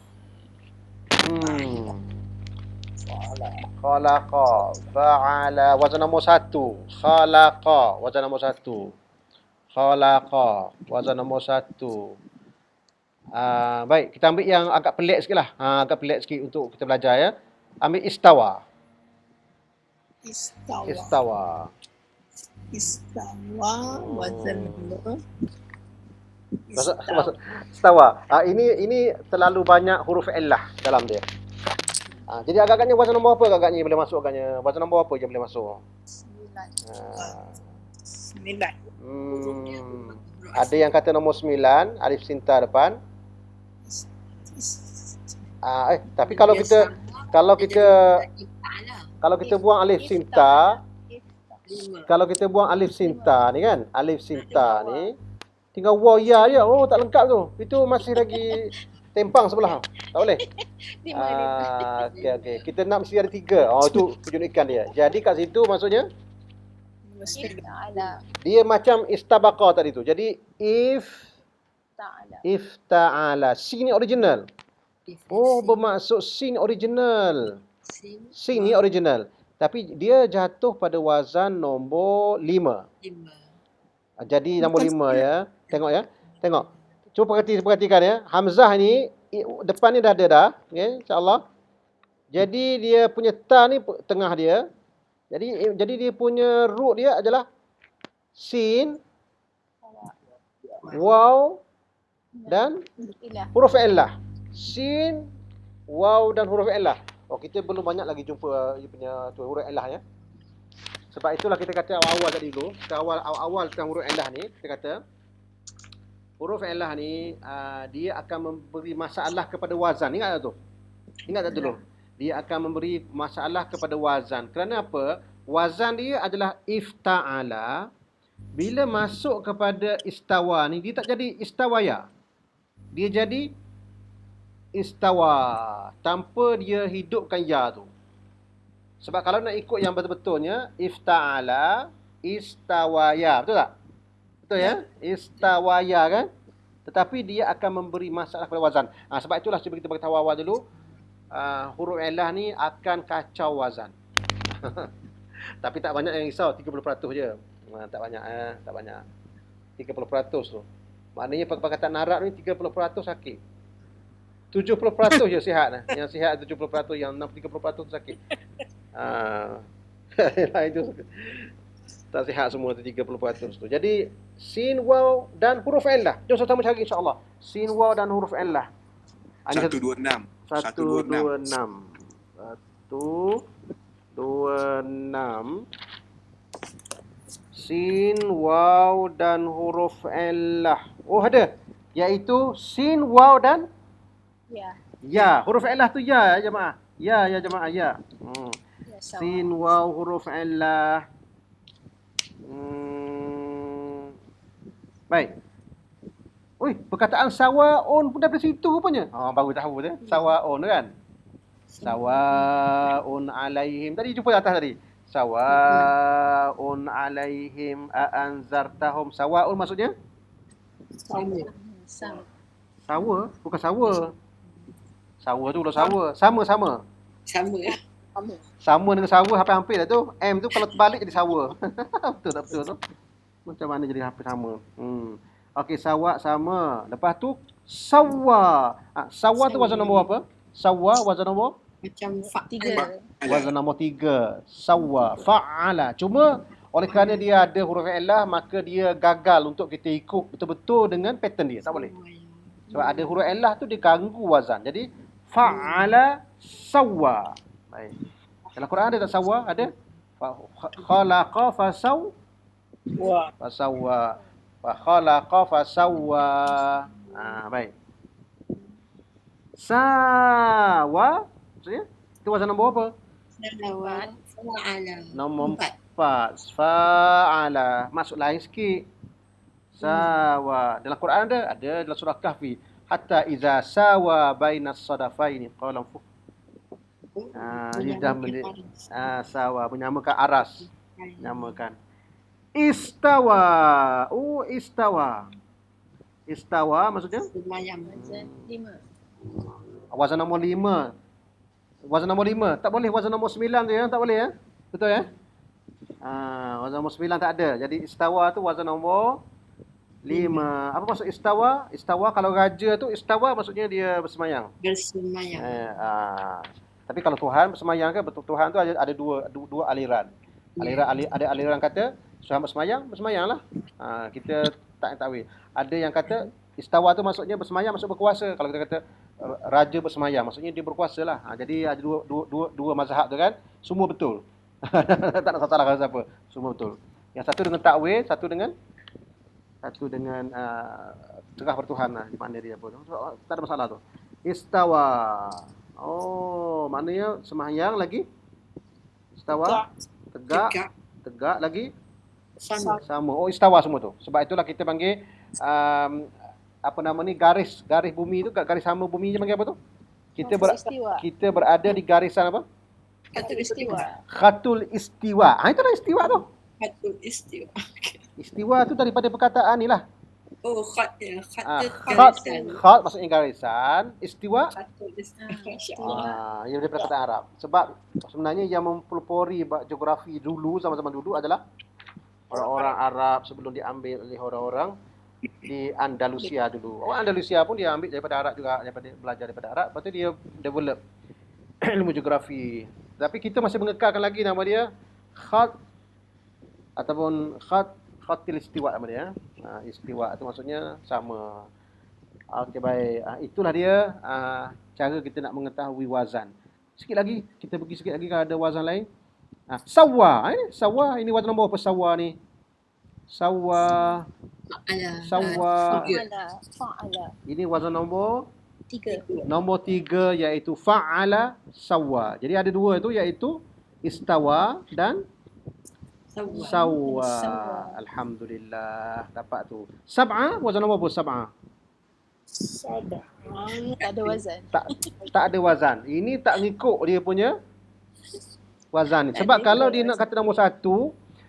Speaker 1: Khalaqa, fa'ala, wazan nombor 1. Khalaqa, wazan nombor 1. Khalaqa, wazan nombor 1. Baik, kita ambil yang agak pelik sikit lah. Agak pelik sikit untuk kita belajar ya. Ambil istawa. Istawa.
Speaker 3: Wazan nombor
Speaker 1: Istawa. Ini terlalu banyak huruf illah dalam dia. Jadi agak-agaknya wazan nombor apa agak-agaknya boleh masuk agaknya? Wazan nombor apa je boleh masuk?
Speaker 3: 9.
Speaker 1: Ada yang kata nombor 9, alif sinta depan. Tapi kalau kita buang alif sinta, ni kan, alif sinta ni tinggal waw ya je. Oh, tak lengkap tu. Itu masih lagi tempang sebelah. Tak boleh. Okey. Kita nak mesti ada 3. Itu penunjukan dia. Jadi kat situ maksudnya dia macam istabaqa tadi tu. Jadi ta'ala. Sin ni original. Oh, bermaksud sin original. Sin ni original. Tapi dia jatuh pada wazan nombor 5. Jadi nombor 5 ya. Tengok ya. Tengok. Cuba perhatikan ya. Hamzah ni depan ni dah ada dah. Okay, insya-Allah. Jadi dia punya ta ni tengah dia. Jadi dia punya root dia adalah sin, waw dan huruf illah. Sin, waw dan huruf illah. Kita belum banyak lagi jumpa dia punya huruf illah ya. Sebab itulah kita kata awal-awal tadi dulu. Awal tentang huruf illah ni, kita kata huruf illah ni dia akan memberi masalah kepada wazan. Ingat tak tu? Ingat tak dulu? Dia akan memberi masalah kepada wazan. Kerana apa? Wazan dia adalah ifta'ala. Bila masuk kepada istawa ni, dia tak jadi istawaya. Dia jadi istawa. Tanpa dia hidupkan ya tu. Sebab kalau nak ikut yang betul-betulnya, ifta'ala, istawaya. Betul tak? Betul ya? Istawaya kan? Tetapi dia akan memberi masalah kepada wazan. Sebab itulah cuba kita beritahu awal dulu. Huruf illah ni akan kacau wazan. Tapi tak banyak yang risau, 30% je. Tak banyak. 30% tu. Maknanya perkataan Arab ni 30% sakit. 70% je sihat. Yang sihat 70%, yang 30% sakit. Itu tak sihat semua tu 30% tu. Jadi sin, waw dan huruf illah. Jom sama-sama cari insya-Allah. Sin, waw dan huruf illah.
Speaker 5: 126.
Speaker 1: 126. Sin, waw dan huruf illah. Oh, ada. Iaitu sin, waw dan ya. Huruf illah tu ya jemaah. Ya jemaah ya. Sin, waw, huruf illah. Baik. Perkataan sawaun pun daripada situ rupanya. Baru tahu tu. Sawaun kan? Sawaun alaihim. Tadi jumpa atas tadi. Sawaun alaihim a'anzartahum. Sawaun maksudnya? Sawa. Bukan sawa. Sawa tu kalau sawa. Sama.
Speaker 4: Sama ya.
Speaker 1: Sama dengan sawa hampir-hampir dah tu. M tu kalau terbalik jadi sawa. Betul tak betul tu? Macam mana jadi hampir sama? Okey, sawa sama. Lepas tu sawa. Sawa tu wazan nombor apa? Sawa wazan nombor?
Speaker 4: Macam fa'ala.
Speaker 2: 3.
Speaker 1: Wazan nombor 3. Sawa. Fa'ala. Cuma oleh kerana dia ada huruf illah, maka dia gagal untuk kita ikut betul-betul dengan pattern dia. Tak boleh. Sebab ada huruf illah tu dia ganggu wazan. Jadi fa'ala sawa. Baik. Dalam Quran ada tak sawa? Ada? Khalaqa fasawwa. Fa khalaqa fasawwa. Baik. Sawa. Maksudnya itu wazan nombor apa?
Speaker 4: Sawa. Fa'ala.
Speaker 1: Nombor 4. Fa'ala. Masuk lain sikit. Sawa. Dalam Quran ada? Ada dalam surah Kahfi. Hatta iza sawa bainas sadafaini qala dia dah sawa, menyamakan aras. Menyamakan. Istawa. Istawa. Istawa maksudnya?
Speaker 4: Semayam.
Speaker 2: Wazan 5.
Speaker 1: Wazan nombor 5. Wazan nombor 5. Tak boleh wazan nombor 9 tu ya. Tak boleh ya. Betul ya? Wazan nombor 9 tak ada. Jadi istawa tu wazan nombor 5. Apa maksud istawa? Istawa kalau raja tu istawa maksudnya dia bersemayam.
Speaker 4: Bersemayam.
Speaker 1: Tapi kalau Tuhan bersemayam kan, betul Tuhan tu ada dua aliran. Ada aliran kata Tuhan bersemayamlah. Kita tak takwil. Ada yang kata istawa tu maksudnya bersemayam, maksud berkuasa. Kalau kita kata raja bersemayam maksudnya dia berkuasa lah. Jadi ada dua mazhab tu kan, semua betul. Tak nak salahkan siapa. Semua betul. Yang satu dengan takwil, satu dengan tegah bertuhan lah di mana dia pun. Tak ada masalah tu. Istawa. Maknanya sembahyang lagi istawa, tegak lagi sama. Istawa semua tu. Sebab itulah kita panggil garis bumi tu, garis sama bumi je panggil apa tu? Kita berada di garisan apa? Khatul istiwa. Itulah istiwa tu.
Speaker 4: Khatul istiwa.
Speaker 1: Istiwa tu daripada perkataan ni lah.
Speaker 4: Khat ya.
Speaker 1: Khat maksudnya garisan. Istiwa. Ia daripada perkataan Arab. Sebab sebenarnya yang mempelopori geografi dulu, zaman-zaman dulu adalah orang-orang Arab sebelum diambil oleh orang-orang di Andalusia dulu. Orang Andalusia pun dia ambil daripada Arab juga, belajar daripada Arab. Lepas tu dia develop ilmu geografi. Tapi kita masih mengekalkan lagi nama dia khat ataupun khatil istiwa nama dia. Istiwa itu maksudnya sama. Okey, baik. Itulah dia cara kita nak mengetahui wazan. Sikit lagi, kita pergi sikit lagi kalau ada wazan lain. Sawa. Sawa ini wazan nombor apa sawa ni? Sawa.
Speaker 2: Fa'ala.
Speaker 1: Ini wazan nombor
Speaker 2: 3.
Speaker 1: Nombor 3 iaitu fa'ala sawa. Jadi ada dua tu iaitu istawa dan sawa. Alhamdulillah dapat tu. Sab'a wazan nombor apa sab'a?
Speaker 2: Tak ada wazan.
Speaker 1: Tak ada wazan. Ini tak ngikut dia punya wazan ni. Sebab kalau dia nak kata nombor 1,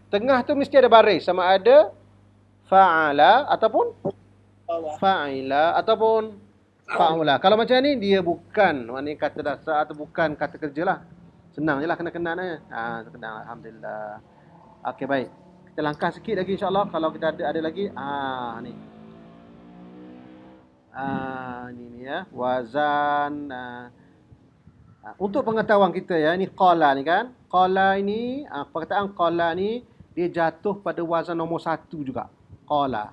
Speaker 1: tengah tu mesti ada baris sama ada fa'ala ataupun fa'ila ataupun fa'ula. Kalau macam ni dia bukan maknanya kata dasar atau bukan kata kerja lah. Senang je lah kena-kena aja. Senang alhamdulillah. Okey, baik. Kita langkah sikit lagi insya-Allah kalau kita ada lagi. Ni. Ini ya, wazan untuk pengetahuan kita ya, ini qala ni kan. Qala ini perkataan qala ni dia jatuh pada wazan nombor 1 juga. Qala.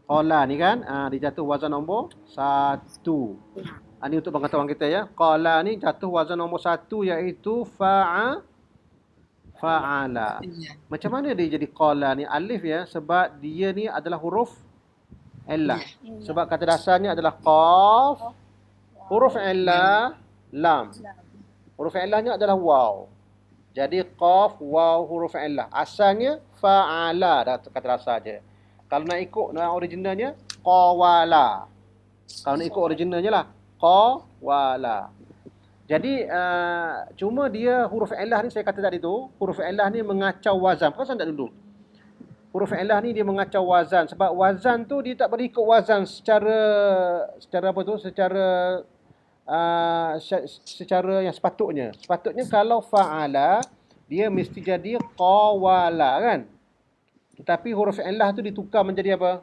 Speaker 1: Qala ni kan, dia jatuh wazan nombor 1. Ini untuk pengetahuan kita ya. Qala ni jatuh wazan nombor 1 iaitu fa'ala. Macam mana dia jadi qala ni alif ya? Sebab dia ni adalah huruf illah. Sebab kata dasarnya adalah qaf, huruf illah, lam. Huruf illahnya adalah waw. Jadi qaf, waw, huruf illah. Asalnya fa'ala kata dasar je. Kalau nak ikut originalnya qawala. Kalau nak ikut originalnya lah qawala. Jadi cuma dia huruf illah ni saya kata tadi tu, huruf illah ni mengacau wazan. Perasan tak dulu? Huruf illah ni dia mengacau wazan sebab wazan tu dia tak boleh ikut wazan secara apa tu? Secara secara yang sepatutnya. Sepatutnya kalau fa'ala, dia mesti jadi qawala kan? Tetapi huruf illah tu ditukar menjadi apa?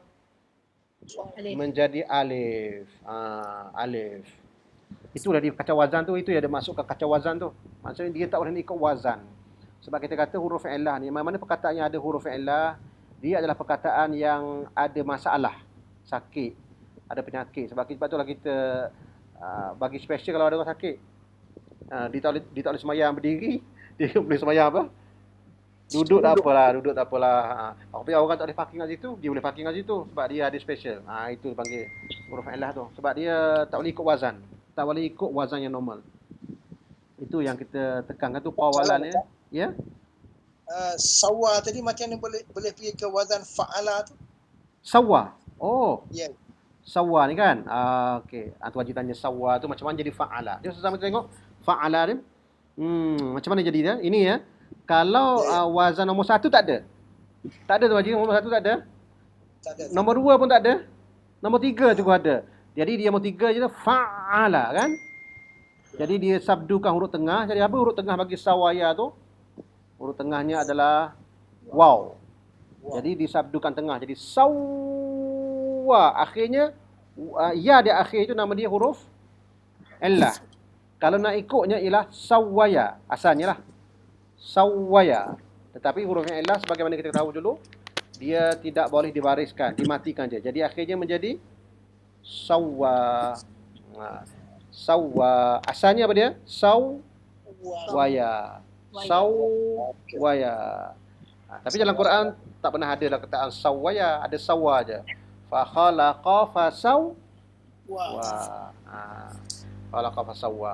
Speaker 2: Alif.
Speaker 1: Menjadi alif. Alif. Itulah dia kacau wazan tu, itu yang dia masuk ke kacau wazan tu. Maksudnya dia tak boleh ikut wazan. Sebab kita kata huruf illah ni, mana perkataan yang ada huruf illah, dia adalah perkataan yang ada masalah, sakit, ada penyakit. Sebab itulah kita bagi special kalau ada orang sakit. Dia tak boleh semayang berdiri, dia boleh semayang apa? Duduk tak apalah. Apabila orang tak boleh parking kat situ, dia boleh parking kat situ sebab dia ada special. Itu dipanggil huruf illah tu. Sebab dia tak boleh ikut wazan. Tak boleh ikut wazan yang normal. Itu yang kita tekankan tu qawalan ya. Ya?
Speaker 6: Sawa tadi macam mana boleh pergi ke wazan fa'ala tu?
Speaker 1: Sawa. Oh,
Speaker 6: Ya.
Speaker 1: sawa ni kan. Okey. Tu wajib tanya sawa tu macam mana jadi fa'ala. Jom sama kita tengok fa'ala ni. Macam mana jadi dia? Ini ya. Kalau wazan nombor 1 tak ada. Tak ada tu wajib, nombor 1 tak ada.
Speaker 6: Tak ada.
Speaker 1: Nombor 2 pun tak ada. Nombor 3 juga ada. Jadi dia nombor 3 je fa'ala kan. Jadi dia sabdukan huruf tengah. Jadi apa huruf tengah bagi sawaya tu? Huruf tengahnya adalah waw. Jadi disabdukan tengah. Jadi sawa. Akhirnya ya di akhir itu nama dia huruf illah. Kalau nak ikutnya ialah sawaya. Asalnya lah. Sawaya. Tetapi hurufnya illah sebagaimana kita tahu dulu, dia tidak boleh dibariskan, dimatikan je. Jadi akhirnya menjadi sawa. Sawa. Asalnya apa dia? Sawaya. Sawaya. Tapi dalam Quran tak pernah ada lah kataan sawaya, ada sawa aja. Fa khalaqa fa sawwa. Khalaqa fa sawwa.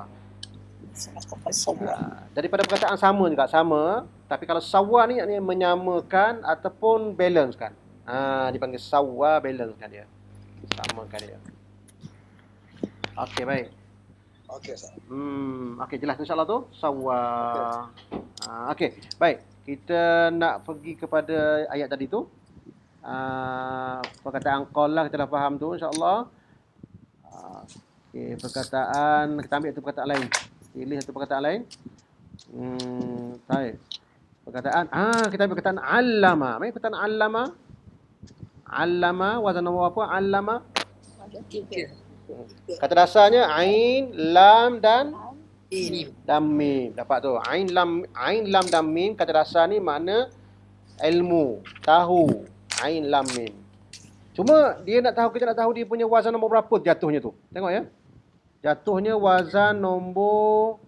Speaker 1: Daripada perkataan sama juga, sama. Tapi kalau sawa ni yakni menyamakan ataupun balance kan. Dipanggil sawa, balance kan dia. Samakan dia. Okey, baik.
Speaker 6: Okey, Ustaz.
Speaker 1: Okey, jelas insya-Allah tu. Sawa. Okey, baik. Kita nak pergi kepada ayat tadi tu. Perkataan qala kita dah faham tu insya-Allah. Okey, perkataan kita ambil satu perkataan lain. Pilih satu perkataan lain. Baik. Perkataan kita ambil perkataan allama. Baik, perkataan allama. Allama wazan nombor apa? Allama.
Speaker 2: Ada 3.
Speaker 1: Kata dasarnya ain, lam dan
Speaker 3: Ini.
Speaker 1: mim. Dapat tu. Ain, lam dan mim kata dasar ni makna ilmu, tahu. Ain, lam, mim. Cuma dia nak tahu, kita nak tahu dia punya wazan nombor berapa jatuhnya tu. Tengok ya. Jatuhnya wazan nombor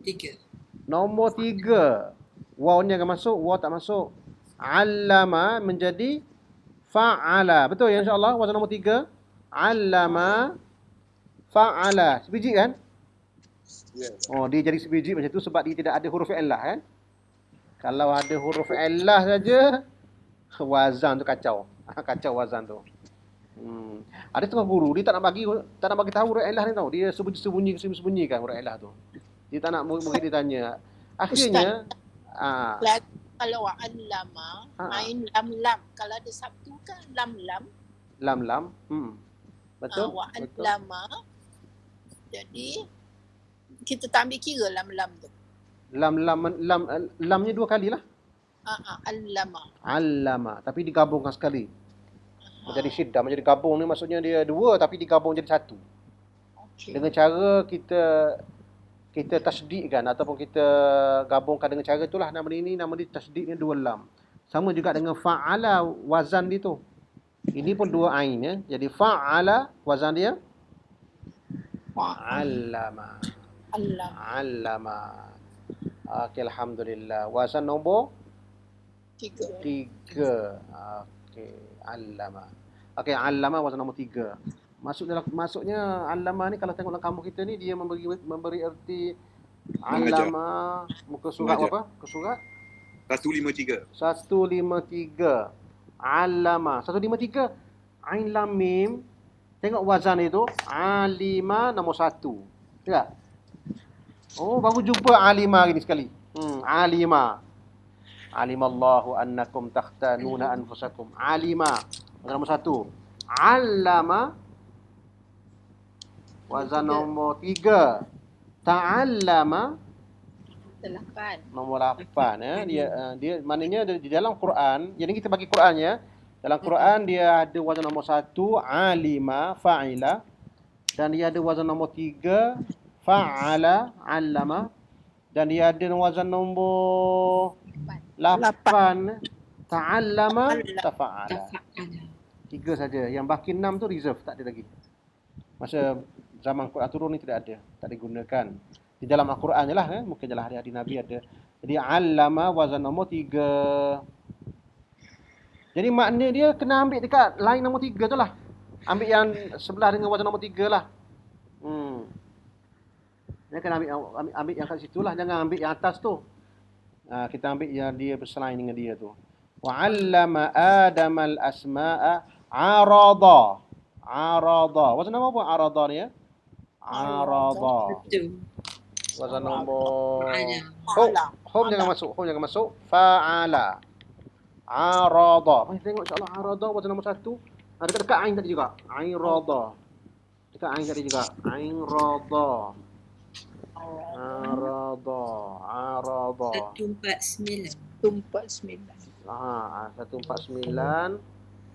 Speaker 3: 3.
Speaker 1: Nombor 3. Waw-nya akan masuk, waw tak masuk. Allama menjadi fa'ala. Betul ya insya-Allah wazan nombor 3. Allama fa'ala. Sebiji kan?
Speaker 6: Ya.
Speaker 1: Oh, dia jadi sebiji macam tu sebab dia tidak ada huruf illah kan? Kalau ada huruf illah saja, wazan tu kacau. Kacau wazan tu. Ada setengah guru dia tak nak bagi tahu huruf illah ni tahu. Dia sembunyikan huruf illah tu. Dia tak nak murid dia tanya. Akhirnya
Speaker 2: Kalau allama, ain lam. Kalau ada sabtu kan lam.
Speaker 1: lam. Betul?
Speaker 2: Wa allama. Jadi kita tak ambil kira lam tu.
Speaker 1: Lamnya 2 kali lah. Allama. Tapi digabungkan sekali. Menjadi syiddah, menjadi gabung ni maksudnya dia 2 tapi digabung jadi 1.
Speaker 2: Okay.
Speaker 1: Dengan cara kita tasdidkan ataupun kita gabungkan dengan cara itulah nama dia tasdidnya 2 lam. Sama juga dengan fa'ala wazan dia tu. Ini pun 2 ain ya. Jadi fa'ala wazan dia allama. Okey, alhamdulillah. Wazan nombor 3. Okey, allama. Okey, allama wazan nombor 3. Maksudnya allama ni kalau tengok dalam kamus kita ni dia memberi erti allama muka surat apa? Muka surat
Speaker 5: 153.
Speaker 1: 153. Allama 153 ain lam mim. Tengok wazan itu alima nombor 1. Ya. Oh, baru jumpa alima hari ni sekali. Alima. Alimallahu annakum takhtanuna anfusakum. Alima. Nombor 1. Allama Wazan nombor 3. Ta'allama
Speaker 2: Delapan.
Speaker 1: nombor 8 ya. Dia maknanya di dalam Quran, jadi kita bagi Quran ya. Dalam Quran dia ada wazan nombor 1 alima, fa'ila, dan dia ada wazan nombor 3 fa'ala, 'allama, dan dia ada wazan nombor 8 ta'allama, tafa'ala.
Speaker 4: Tafa'ala.
Speaker 1: 3 saja. Yang baki 6 tu reserve, tak ada lagi. Masa zaman Quran turun ni tidak ada, tak digunakan. Di dalam Al-Quran je lah, mungkin je lah hari-hari Nabi ada. Jadi allama wazan nombor 3. Jadi makna dia kena ambil dekat line nombor 3 tu lah. Ambil yang sebelah dengan wazan nombor 3 lah. Dia kena ambil yang kat situ lah, jangan ambil yang atas tu. Kita ambil yang dia berselain dengan dia tu. Wa 'allama Adamal asma'a arada. Arada. Wazan nombor apa arada ni ya? Arada.
Speaker 4: Betul.
Speaker 1: Wazan nombor
Speaker 4: Fa'ala.
Speaker 1: home jangan masuk. Fa'ala. Arada. Mari tengok insya-Allah arada wazan nombor 1. Dekat ain tadi juga. Ain rada. Dekat ain tadi juga. Ain rada. Arada.
Speaker 4: 149.
Speaker 2: 149.
Speaker 1: 149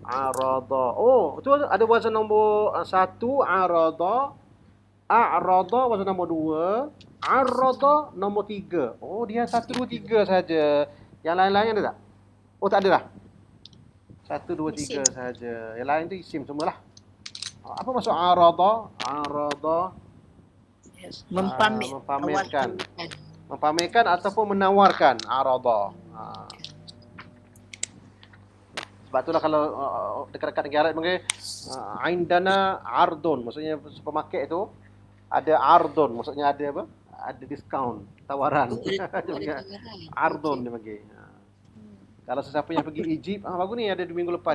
Speaker 1: arada. Oh, tu ada wazan nombor 1 arada. A'rada wazan nombor 2. Arada nombor 3. Oh, dia 1 2 3 saja. Yang lain-lain ada tak? Oh, tak ada lah. 1 2 3 saja. Yang lain tu isim semualah. Apa maksud arada? Arada
Speaker 2: Yes.
Speaker 1: mempamerkan. Mempamerkan ataupun menawarkan arada. Sebab itulah kalau dekat-dekat negara panggil aindana ardun, maksudnya supermarket tu ada ardun, maksudnya ada apa? Ada diskaun, tawaran. Ardun dia panggil. Kalau sesiapa yang pergi Egypt, bagus ni ada 2 minggu lepas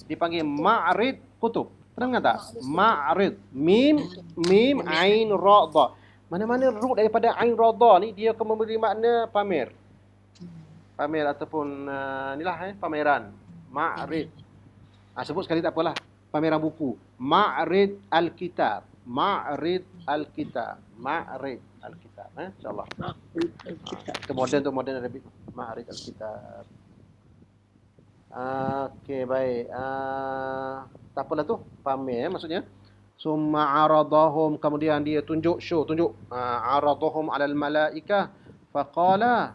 Speaker 1: dipanggil Ma'rid Kutub. Pernah dengar tak? Ma'rid, mim ain ra dha. Mana-mana root daripada ain ra dha ni dia akan memberi makna pamer. Pamer ataupun inilah pameran. Ma'rid. Sebut sekali tak apalah. Pameran buku. Ma'rid al-kitab. Ma'rid al-kitab. Ma'rid al-kitab. InsyaAllah. Itu modern Arabic. Ma'rid al-kitab. Okey, baik. Tak apalah tu. Pamer maksudnya. Summa aradahum. Kemudian dia tunjuk. Aradahum alal malaikah. Faqala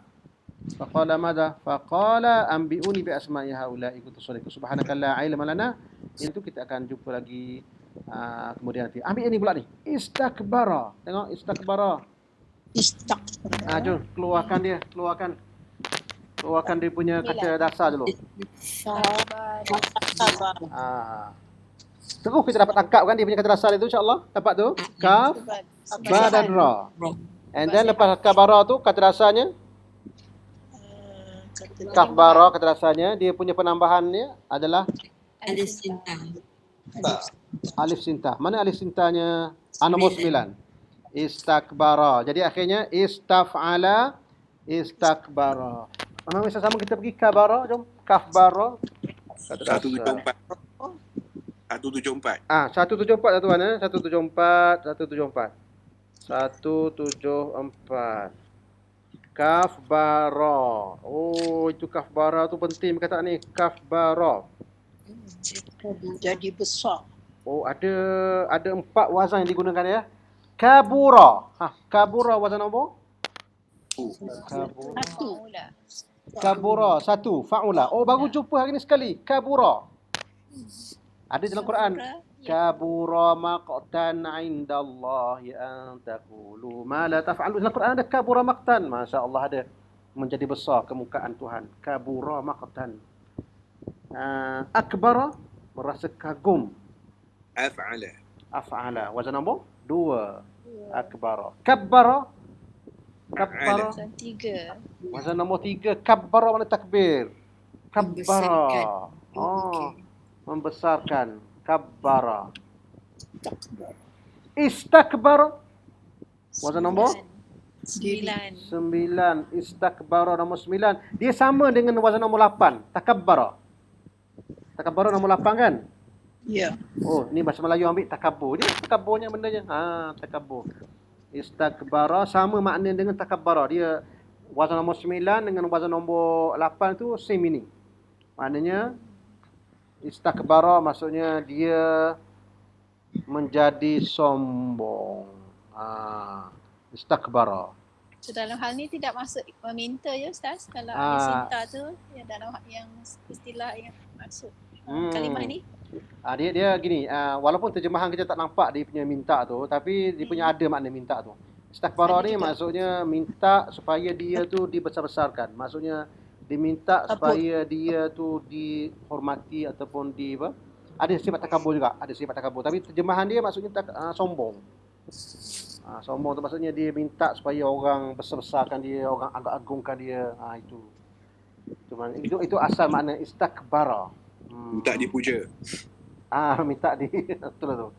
Speaker 1: mada? Faqala anbi'uni bi asma'i haula'i kuntu shadiqun. Subhanaka la ilma lana. Itu kita akan jumpa lagi kemudian nanti. Ambil ini pula ni. Istakbara. Tengok istakbara. Jom keluarkan dia. Keluarkan dia punya kata dasar dulu. Terus kita dapat tangkap kan dia punya kata dasar itu insya-Allah. Dapat tu. Kaf, ba dan ra. And then lepas kabara tu kata dasarnya kaf bara kata dasarnya dia punya penambahannya adalah
Speaker 4: Alif sinta.
Speaker 1: alif sinta. Mana alif sintanya? Nombor 9. Istakbara. Jadi akhirnya istaf'ala, istakbara. Mana sama kita pergi kabara, jom. Kaf bara.
Speaker 5: 174. 174.
Speaker 1: 174 tuan 174. Kaf bara. Oh, itu kaf bara tu penting perkataan ni. Kaf bara.
Speaker 2: Jadi besar.
Speaker 1: Oh, ada 4 wazan yang digunakan ya. Kabura. Kabura wazan nombor? Kabura 1. Fa'ula. Oh, baru jumpa hari ni sekali. Kabura. Ada dalam Quran. Kabura maqtan 'indallahi an taqulu ma la taf'alu. Dalam Quran ada kabura maqtan. Masya-Allah ada. Menjadi besar kemukaan Tuhan. Kabura maqtan. Akbara merasa kagum. Af'ala. Wazan nombor 2. Akbara. Kabbara.
Speaker 2: Wazan 3.
Speaker 1: Wazan nombor 3. Kabbara mana takbir. Kabbara. Membesarkan. Kabbara. Istakbara. Wazan nombor 9. Istakbara nombor 9. Dia sama dengan wazan nombor 8. Takabbara. Takabbara nombor 8 kan?
Speaker 3: Ya.
Speaker 1: Oh, ni bahasa Melayu ambil takabur. Ni takaburnya bendanya. Takabur. Istakbara sama makna dengan takabbara. Dia wazan nombor 9 dengan wazan nombor 8 tu same meaning. Maknanya istakbara maksudnya dia menjadi sombong. Istakbara.
Speaker 7: So, dalam hal ni tidak masuk meminta ya Ustaz. Kalau
Speaker 1: Ah.
Speaker 7: alisinta tu yang dalam yang istilah yang maksud kalimah ni.
Speaker 1: Dia gini, walaupun terjemahan kita tak nampak dia punya minta tu, tapi dia punya ada makna minta tu. Istakbara
Speaker 7: Ada
Speaker 1: ni
Speaker 7: juga.
Speaker 1: maksudnya minta supaya dia tu dibesar-besarkan. Maksudnya diminta supaya dia tu dihormati ataupun ada sifat takabur juga, ada sifat takabur. Tapi terjemahan dia maksudnya sombong. Sombong tu maksudnya dia minta supaya orang besar-besarkan dia, orang agungkan dia. Itu asal makna istakbara.
Speaker 5: Minta dipuja.
Speaker 1: Minta di betul lah tu.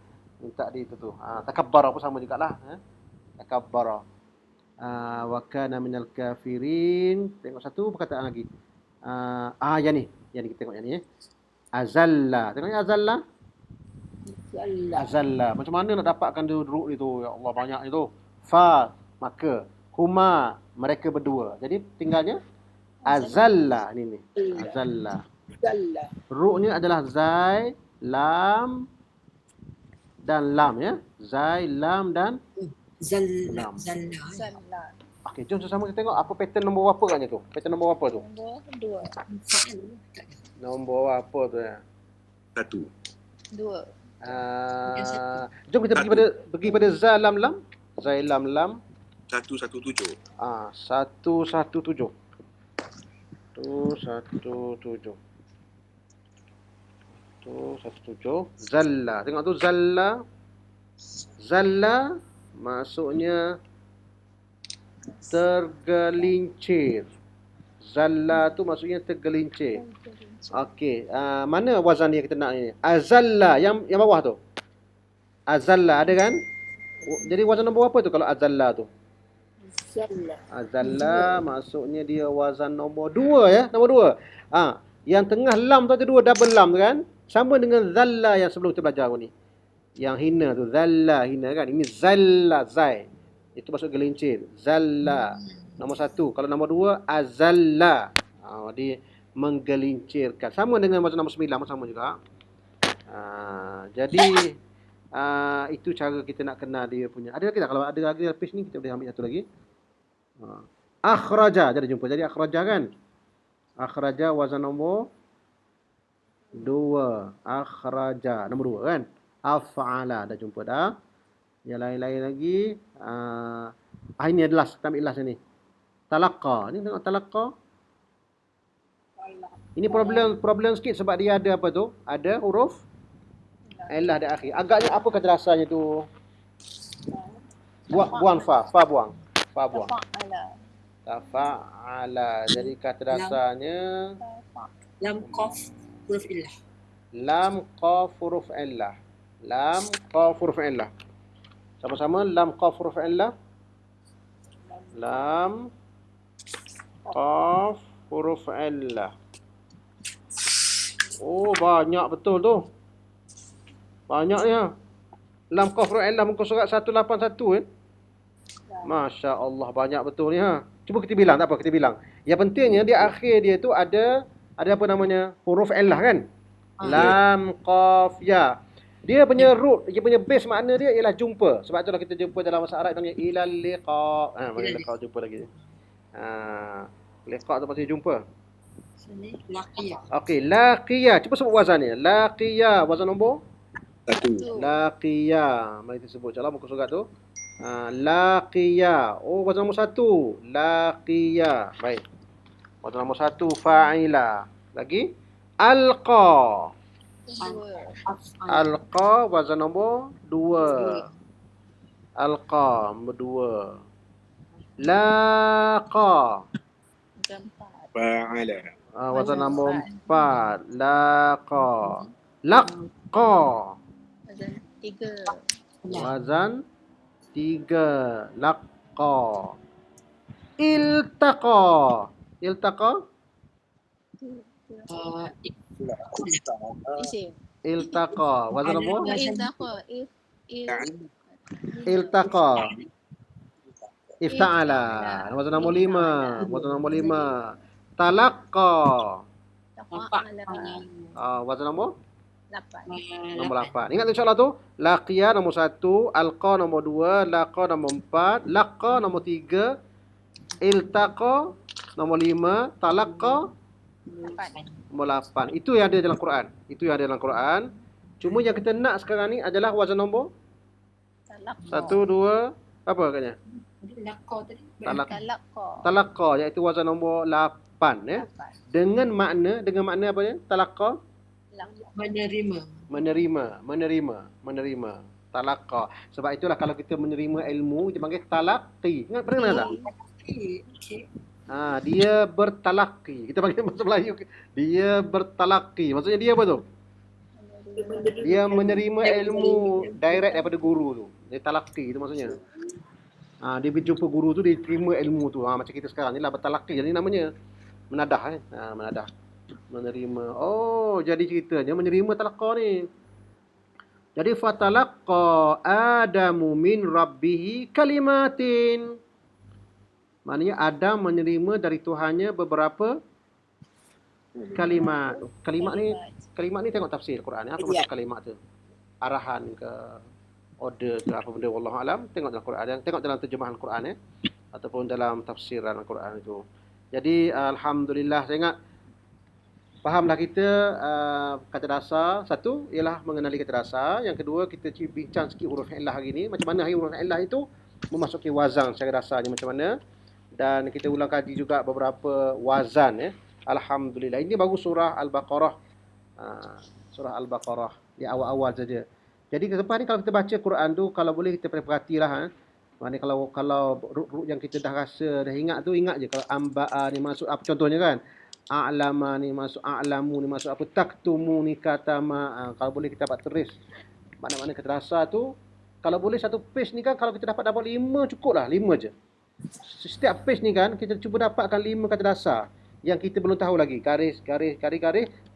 Speaker 1: Minta di itu tu. Takabbara pun sama jugalah, takabbara. Wa kana minal kafirin. Tengok satu perkataan lagi. Yang ni kita tengok yang ni. Azalla. Tengok ni azalla. Azalla. Macam mana nak dapatkan huruf itu? Ya Allah, banyak itu. Fa, maka. Huma, mereka berdua. Jadi tinggalnya azalla ni. Azalla. Ru-nya adalah zai, lam dan lam ya. Zai, lam dan
Speaker 4: Zalla.
Speaker 1: lam.
Speaker 7: Zalla.
Speaker 1: Okey, jom sama kita tengok apa pattern nombor berapa katnya tu. Pattern nombor berapa tu?
Speaker 7: Nombor 2.
Speaker 4: Fa'al. Tak ada.
Speaker 1: Nombor apa tu ya?
Speaker 5: 1.
Speaker 7: 2.
Speaker 1: Jom kita pergi pada za lam lam. Zai lam lam.
Speaker 5: 117.
Speaker 1: 117. 117. Zalla. Tengok tu zalla. Zalla maksudnya tergelincir. Zalla tu maksudnya tergelincir. Okey, mana wazan yang kita nak ni? Azalla yang bawah tu. Azalla ada kan? Jadi wazan nombor apa tu kalau azalla tu? Azalla maksudnya dia wazan nombor 2 ya, nombor 2. Yang tengah lam tu ada 2 double lam tu kan? Sama dengan zalla yang sebelum kita belajar ni. Yang hina tu zalla, hina kan? Ini zalla, zai. Itu maksud gelincir. Zalla. Nombor 1. Kalau nombor 2 azalla. Dia menggelincirkan. Sama dengan wazan nombor 9 pun sama juga. Jadi itu cara kita nak kenal dia punya. Ada lagi tak? Kalau ada lagi page ni kita boleh ambil satu lagi. Akhraja. Jadi jumpa. Jadi akhraja kan? Akhraja wazan nombor 2. Akhraja. Nombor 2 kan? Af'ala. Dah jumpa dah. Yang lain-lain lagi. Ini adalah. Kita ambil last ni. Talaqqa. Ni tengok talaqqa. Ini problem sikit sebab dia ada apa tu? Ada huruf elah di akhir. Agaknya apa kata rasanya tu? Buang fa. Fa buang. Fa buang. Tafa'ala. Jadi kata dasarnya
Speaker 4: Lam qaf huruf illah.
Speaker 1: lam qaf huruf illah. Lam qaf huruf illah. Sama-sama lam qaf huruf illah. Lam qaf huruf illah. Oh, banyak betul tu. Banyaknya. Lam qaf huruf illah muka surat 181 kan? Masya Allah, banyak betul ni ha. Cuba kita bilang, tak apa kita bilang. Yang pentingnya di akhir dia tu ada apa namanya? Huruf illah kan? Lam qaf ya. Dia punya root, dia punya base makna dia ialah jumpa. Sebab itulah kita jumpa dalam bahasa Arab namanya ilal liqa. Mana liqa jumpa lagi. Liqa tu maksudnya jumpa.
Speaker 4: Sini laqiyah.
Speaker 1: Okey, laqiya. Cuba sebut wazan ni. Laqiya, wazan nombor
Speaker 5: 1.
Speaker 1: laqiya. Mari kita sebut insya-Allah muka surat tu. Laqiya. Oh, wazan nombor 1. Laqiya. Baik. Wazan nombor 1 fa'ila. Lagi alqa. Alqa wazan nombor 2. Alqa nombor 2. Laqa.
Speaker 5: Fa'ala.
Speaker 1: Wazan nombor 4. Laqa. Laqqa.
Speaker 7: Wazan 3.
Speaker 1: Wazan 3. Laqqa. Iltaqa. Iltaqa.
Speaker 7: Isim.
Speaker 1: Iltaqa. Wazan apa?
Speaker 7: Iltaqa.
Speaker 1: Iltaqa. Ifta'ala. Wazan nombor 5. Wazan nombor 5. Talaqqa. Wazan nombor?
Speaker 7: 8.
Speaker 1: Nombor 8. Ingat insyaAllah tu. Laqiya nombor 1. Alqa nombor 2. Laqa nombor 4. Laqqa nombor 3. Iltaqa nombor 5. Talaqqa
Speaker 7: 8.
Speaker 1: nombor 8. Itu yang ada dalam Quran. Itu yang ada dalam Quran. Cuma yang kita nak sekarang ni adalah wazan nombor
Speaker 7: Talaqqa.
Speaker 1: 1, 2. Apa katanya?
Speaker 4: Lakor tadi.
Speaker 7: Talaqqa.
Speaker 1: Talaqqa, iaitu wazan nombor 8 ya. Dengan makna apa ya? Talaqqa menerima. Talaqqa. Sebab itulah kalau kita menerima ilmu kita panggil talaqqi. Ingat pernah tak?
Speaker 4: Okey.
Speaker 1: Dia bertalaqi. Kita panggil bahasa Melayu. Dia bertalaqi. Maksudnya dia apa tu? Dia menerima ilmu direct daripada guru tu. Dia talaqi tu maksudnya. Dia berjumpa guru tu, dia terima ilmu tu. Macam kita sekarang ni lah bertalaqi. Jadi namanya menadah menadah. Menerima. Oh, jadi ceritanya menerima talaqqa ni. Jadi fatalaqqa Adamu min rabbih kalimatin. Maknanya Adam menerima dari Tuhannya beberapa kalimat. Kalimat ni tengok tafsir Quran. Apa maksud kalimat tu? Arahan ke, order ke apa benda, wallahu alam. Tengok dalam Quran, tengok dalam terjemahan Quran ataupun dalam tafsiran Al-Quran itu. Jadi alhamdulillah, saya ingat fahamlah kita kata dasar. Satu ialah mengenali kata dasar. Yang kedua, kita bincang sikit huruf illah hari ni. Macam mana huruf illah itu memasuki wazan secara dasarnya macam mana. Dan kita ulang kaji juga beberapa wazan Alhamdulillah. Ini baru surah Al-Baqarah. Surah Al-Baqarah di awal-awal saja. Jadi ke depan ni kalau kita baca Quran tu, kalau boleh kita perhatilah. Maknanya kalau ruk yang kita dah rasa, dah ingat tu, ingat je. Kalau amba'a ni masuk apa contohnya kan? A'lama ni masuk, a'lamu ni masuk apa, taktumu ni katama. Kalau boleh kita dapat terus makna-makna kata dasar tu. Kalau boleh satu page ni kan, kalau kita dapat 5 cukup lah, 5 je. Setiap page ni kan, kita cuba dapatkan 5 kata dasar yang kita belum tahu lagi. Garis,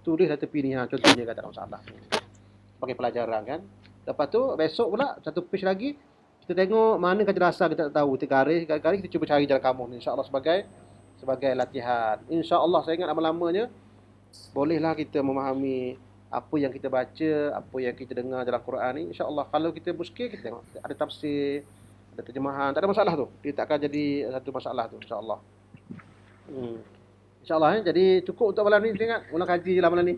Speaker 1: tulislah tepi ni. Contohnya kata masalah. Pakai pelajaran kan. Lepas tu, besok pula, satu page lagi, kita tengok mana kata dasar kita tak tahu. Kita garis, kita cuba cari jalan kamus ni. InsyaAllah sebagai latihan. InsyaAllah saya ingat lama-lamanya, bolehlah kita memahami apa yang kita baca, apa yang kita dengar dalam Quran ni. InsyaAllah kalau kita muskil, kita tengok. Ada tafsir, ada terjemahan, tak ada masalah tu. Dia tak akan jadi satu masalah tu, insyaAllah. InsyaAllah jadi cukup untuk malam ni. Ingat, ulang kaji je lah malam ni.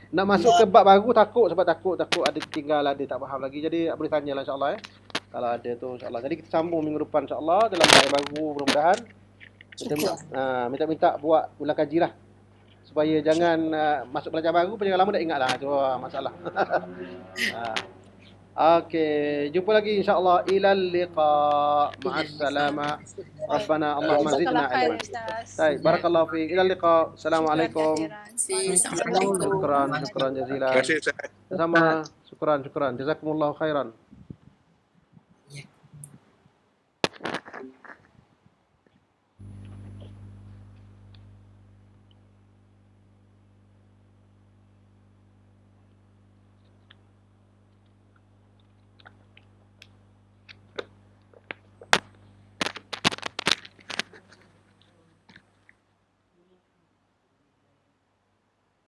Speaker 1: Nak masuk ke bab baru takut ada tinggal ada tak faham lagi. Jadi boleh tanyalah insyaAllah kalau ada tu insyaAllah. Jadi kita sambung minggu depan insyaAllah dalam bab baru mudah-mudahan. Kita minta buat ulang kaji lah. Supaya jangan masuk pelajaran baru, pelajaran lama tak ingat lah. Itu masalah. Okey, jumpa lagi insyaAllah. Ilal liqa. Ma'assalamah. Rabbana Allahumma zidna ilman. Baik, barakallahu fiik. Ilal liqa. Assalamualaikum. Syukran jazilan.
Speaker 5: Terima kasih Ustaz.
Speaker 1: Sama. Syukran. Jazakumullahu khairan.